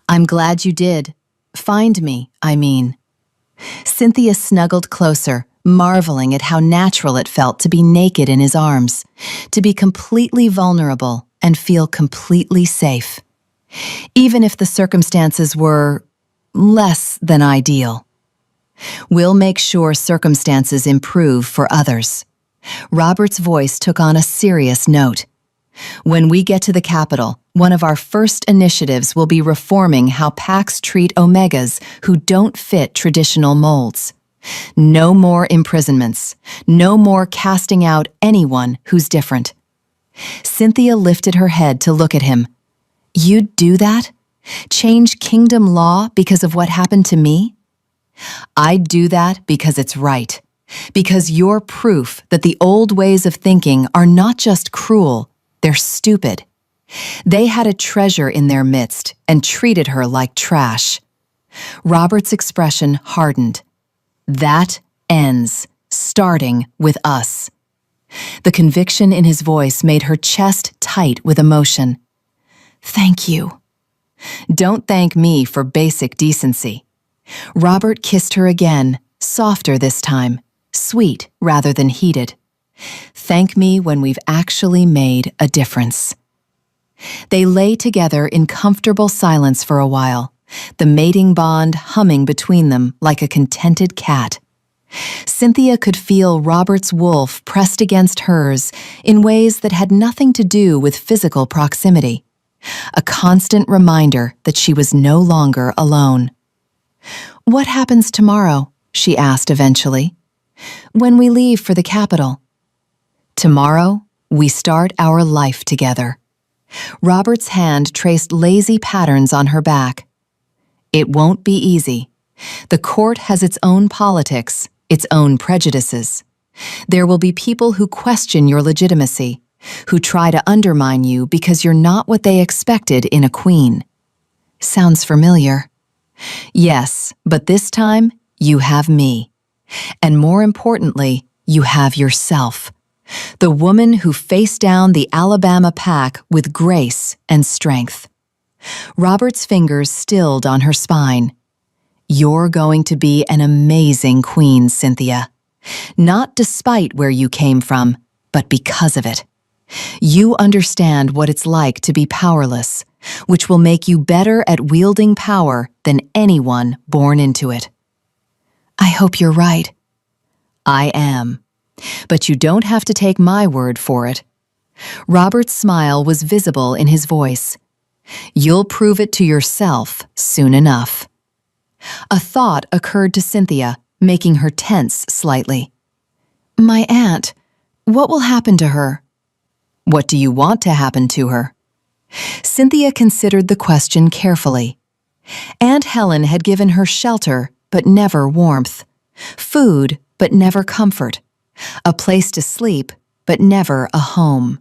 I'm glad you did. Find me, I mean. Cynthia snuggled closer, marveling at how natural it felt to be naked in his arms, to be completely vulnerable and feel completely safe, even if the circumstances were less than ideal. We'll make sure circumstances improve for others. Robert's voice took on a serious note. When we get to the capital, one of our first initiatives will be reforming how packs treat omegas who don't fit traditional molds. No more imprisonments. No more casting out anyone who's different. Cynthia lifted her head to look at him. You'd do that? Change kingdom law because of what happened to me? I'd do that because it's right. Because you're proof that the old ways of thinking are not just cruel, they're stupid. They had a treasure in their midst and treated her like trash. Robert's expression hardened. That ends, starting with us. The conviction in his voice made her chest tight with emotion. Thank you. Don't thank me for basic decency. Robert kissed her again, softer this time, sweet rather than heated. Thank me when we've actually made a difference. They lay together in comfortable silence for a while, the mating bond humming between them like a contented cat. Cynthia could feel Robert's wolf pressed against hers in ways that had nothing to do with physical proximity, a constant reminder that she was no longer alone. What happens tomorrow? She asked eventually. When we leave for the capital. Tomorrow, we start our life together. Robert's hand traced lazy patterns on her back. It won't be easy. The court has its own politics, its own prejudices. There will be people who question your legitimacy, who try to undermine you because you're not what they expected in a queen. Sounds familiar. Yes, but this time, you have me. And more importantly, you have yourself. The woman who faced down the Alabama pack with grace and strength. Robert's fingers stilled on her spine. You're going to be an amazing queen, Cynthia. Not despite where you came from, but because of it. You understand what it's like to be powerless, which will make you better at wielding power than anyone born into it. I hope you're right. I am. But you don't have to take my word for it. Robert's smile was visible in his voice. You'll prove it to yourself soon enough. A thought occurred to Cynthia, making her tense slightly. My aunt, what will happen to her? What do you want to happen to her? Cynthia considered the question carefully. Aunt Helen had given her shelter, but never warmth, food, but never comfort, a place to sleep, but never a home.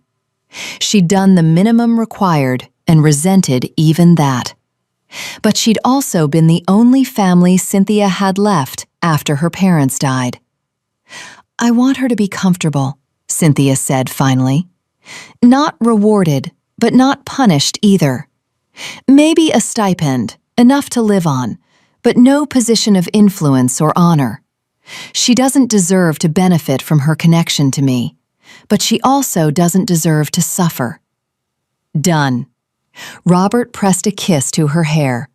She'd done the minimum required and resented even that. But she'd also been the only family Cynthia had left after her parents died. I want her to be comfortable, Cynthia said finally. Not rewarded, but not punished either. Maybe a stipend, enough to live on, but no position of influence or honor. She doesn't deserve to benefit from her connection to me, but she also doesn't deserve to suffer. Done. Robert pressed a kiss to her hair.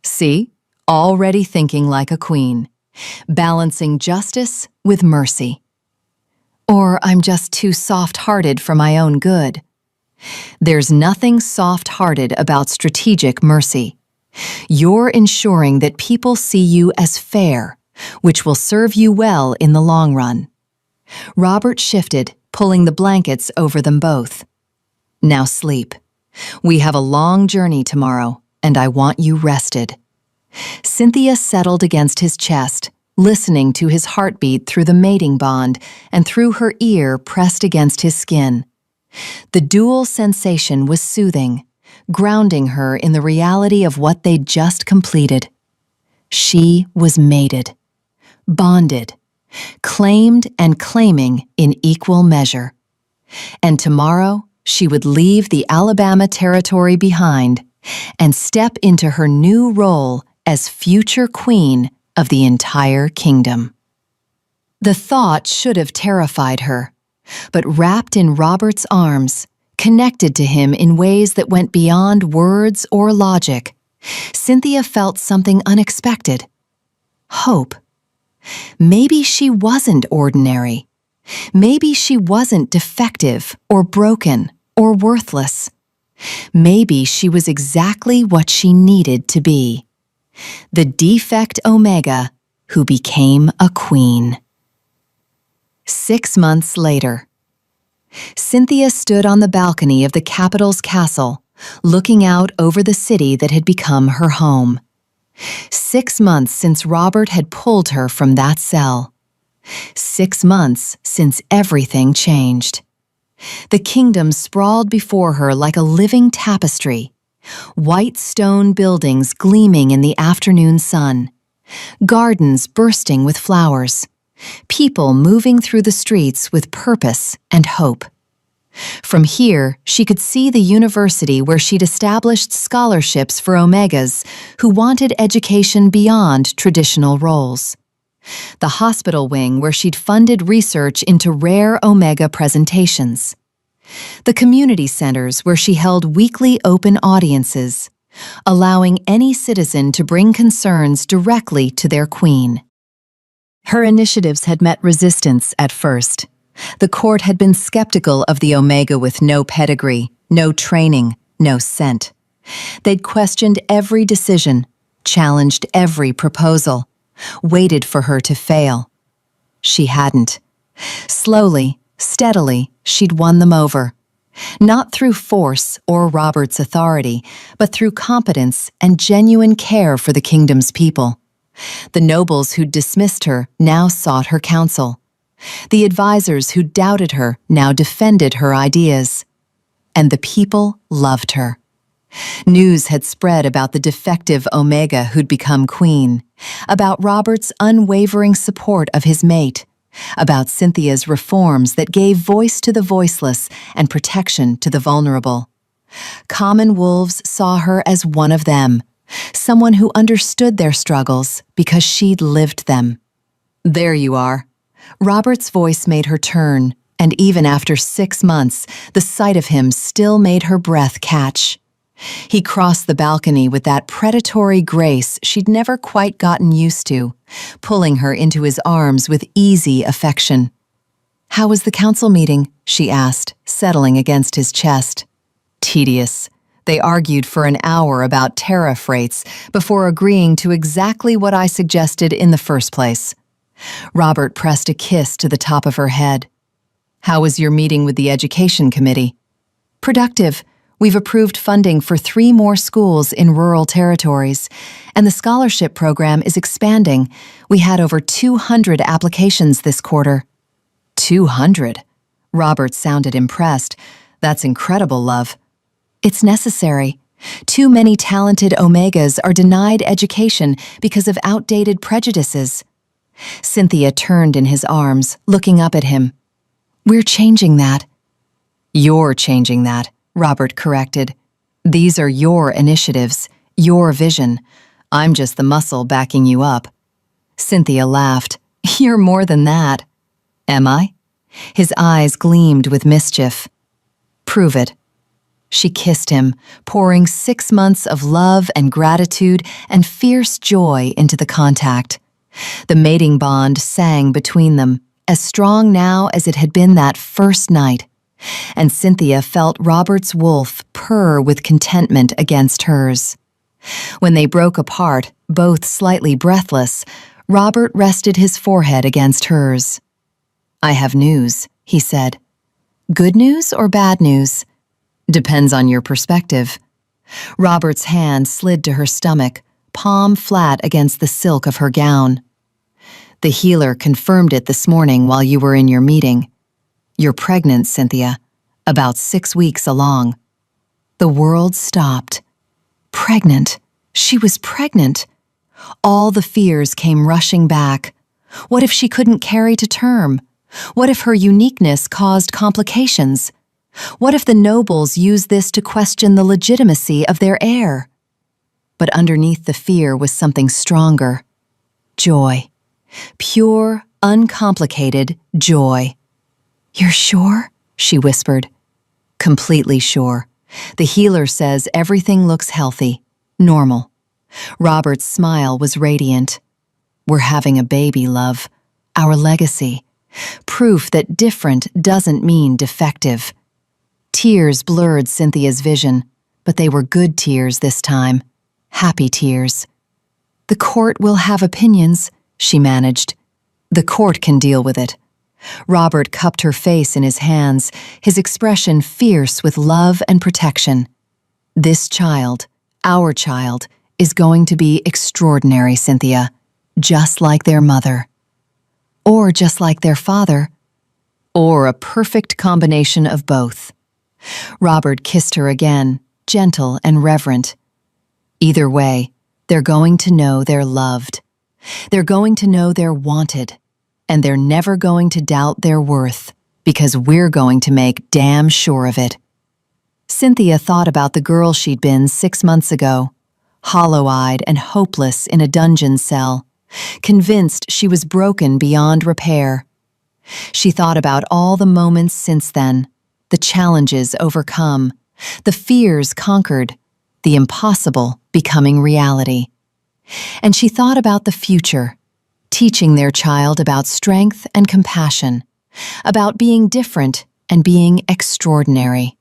See? Already thinking like a queen, balancing justice with mercy. Or I'm just too soft-hearted for my own good. There's nothing soft-hearted about strategic mercy. You're ensuring that people see you as fair, which will serve you well in the long run. Robert shifted, pulling the blankets over them both. Now sleep. We have a long journey tomorrow, and I want you rested. Cynthia settled against his chest, listening to his heartbeat through the mating bond and through her ear pressed against his skin. The dual sensation was soothing, grounding her in the reality of what they'd just completed. She was mated, bonded, claimed and claiming in equal measure. And tomorrow, she would leave the Alabama territory behind and step into her new role as future queen of the entire kingdom. The thought should have terrified her, but wrapped in Robert's arms, connected to him in ways that went beyond words or logic, Cynthia felt something unexpected. Hope. Maybe she wasn't ordinary. Maybe she wasn't defective or broken or worthless. Maybe she was exactly what she needed to be. The Defect Omega who became a queen. 6 months later, Cynthia stood on the balcony of the capital's castle, looking out over the city that had become her home. 6 months since Robert had pulled her from that cell. 6 months since everything changed. The kingdom sprawled before her like a living tapestry, white stone buildings gleaming in the afternoon sun, gardens bursting with flowers, people moving through the streets with purpose and hope. From here, she could see the university where she'd established scholarships for Omegas who wanted education beyond traditional roles. The hospital wing where she'd funded research into rare Omega presentations. The community centers where she held weekly open audiences, allowing any citizen to bring concerns directly to their queen. Her initiatives had met resistance at first. The court had been skeptical of the Omega with no pedigree, no training, no scent. They'd questioned every decision, challenged every proposal, waited for her to fail. She hadn't. Slowly, steadily, she'd won them over. Not through force or Robert's authority, but through competence and genuine care for the kingdom's people. The nobles who'd dismissed her now sought her counsel. The advisors who doubted her now defended her ideas. And the people loved her. News had spread about the defective Omega who'd become queen, about Robert's unwavering support of his mate, about Cynthia's reforms that gave voice to the voiceless and protection to the vulnerable. Common wolves saw her as one of them, someone who understood their struggles because she'd lived them. There you are. Robert's voice made her turn, and even after 6 months, the sight of him still made her breath catch. He crossed the balcony with that predatory grace she'd never quite gotten used to, pulling her into his arms with easy affection. "How was the council meeting?" she asked, settling against his chest. "Tedious. They argued for an hour about tariff rates before agreeing to exactly what I suggested in the first place." Robert pressed a kiss to the top of her head. "How was your meeting with the education committee?" "Productive. We've approved funding for 3 more schools in rural territories, and the scholarship program is expanding. We had over 200 applications this quarter." 200? Robert sounded impressed. "That's incredible, love." "It's necessary. Too many talented Omegas are denied education because of outdated prejudices." Cynthia turned in his arms, looking up at him. "We're changing that." "You're changing that," Robert corrected. "These are your initiatives, your vision. I'm just the muscle backing you up." Cynthia laughed. "You're more than that." "Am I?" His eyes gleamed with mischief. "Prove it." She kissed him, pouring 6 months of love and gratitude and fierce joy into the contact. The mating bond sang between them, as strong now as it had been that first night. And Cynthia felt Robert's wolf purr with contentment against hers. When they broke apart, both slightly breathless, Robert rested his forehead against hers. "I have news," he said. "Good news or bad news?" "Depends on your perspective." Robert's hand slid to her stomach, palm flat against the silk of her gown. "The healer confirmed it this morning while you were in your meeting. You're pregnant, Cynthia, about 6 weeks along." The world stopped. Pregnant. She was pregnant. All the fears came rushing back. What if she couldn't carry to term? What if her uniqueness caused complications? What if the nobles used this to question the legitimacy of their heir? But underneath the fear was something stronger. Joy. Pure, uncomplicated joy. "You're sure?" she whispered. "Completely sure. The healer says everything looks healthy, normal." Robert's smile was radiant. "We're having a baby, love. Our legacy. Proof that different doesn't mean defective." Tears blurred Cynthia's vision. but they were good tears this time, happy tears. "The court will have opinions," she managed. "The court can deal with it." Robert cupped her face in his hands, his expression fierce with love and protection. "This child, our child, is going to be extraordinary, Cynthia, just like their mother. Or just like their father. Or a perfect combination of both." Robert kissed her again, gentle and reverent. "Either way, they're going to know they're loved. They're going to know they're wanted. And they're never going to doubt their worth, because we're going to make damn sure of it." Cynthia thought about the girl she'd been 6 months ago, hollow-eyed and hopeless in a dungeon cell, convinced she was broken beyond repair. She thought about all the moments since then, the challenges overcome, the fears conquered, the impossible becoming reality. And she thought about the future, teaching their child about strength and compassion, about being different and being extraordinary,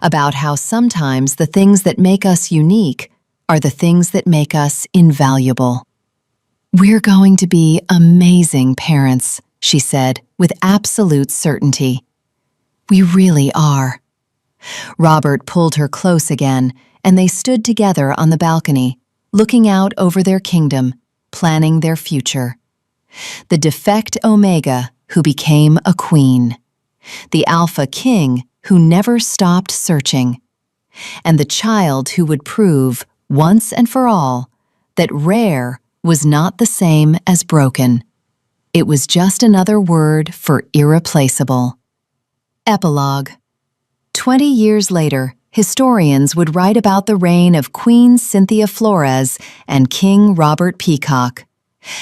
about how sometimes the things that make us unique are the things that make us invaluable. "We're going to be amazing parents," she said with absolute certainty. "We really are." Robert pulled her close again, and they stood together on the balcony, looking out over their kingdom, planning their future. The Defect Omega who became a queen. The Alpha King who never stopped searching. And the child who would prove, once and for all, that rare was not the same as broken. It was just another word for irreplaceable. Epilogue. 20 years later, historians would write about the reign of Queen Cynthia Flores and King Robert Peacock,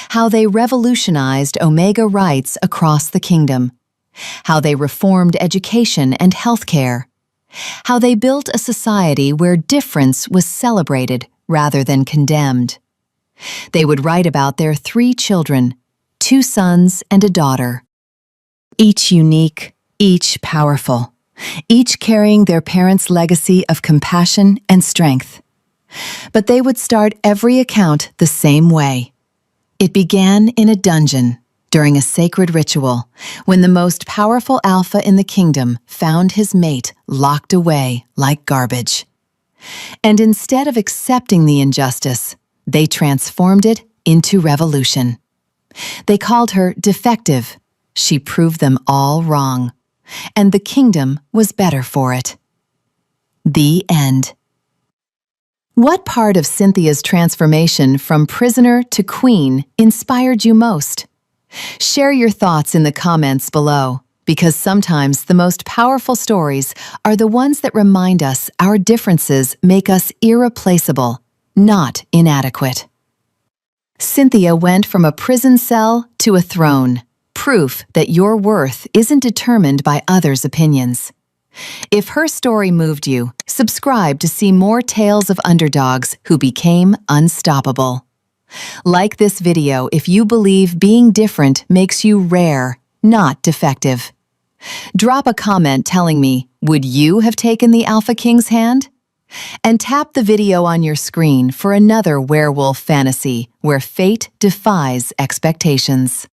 how they revolutionized Omega rights across the kingdom, how they reformed education and healthcare, how they built a society where difference was celebrated rather than condemned. They would write about their 3 children, 2 sons and a daughter, each unique, each powerful, each carrying their parents' legacy of compassion and strength. But they would start every account the same way. It began in a dungeon during a sacred ritual when the most powerful alpha in the kingdom found his mate locked away like garbage. And instead of accepting the injustice, they transformed it into revolution. They called her defective. She proved them all wrong, and the kingdom was better for it. The end. What part of Cynthia's transformation from prisoner to queen inspired you most? Share your thoughts in the comments below, because sometimes the most powerful stories are the ones that remind us our differences make us irreplaceable, not inadequate. Cynthia went from a prison cell to a throne, proof that your worth isn't determined by others' opinions. If her story moved you, subscribe to see more tales of underdogs who became unstoppable. Like this video if you believe being different makes you rare, not defective. Drop a comment telling me, would you have taken the Alpha King's hand? And tap the video on your screen for another werewolf fantasy where fate defies expectations.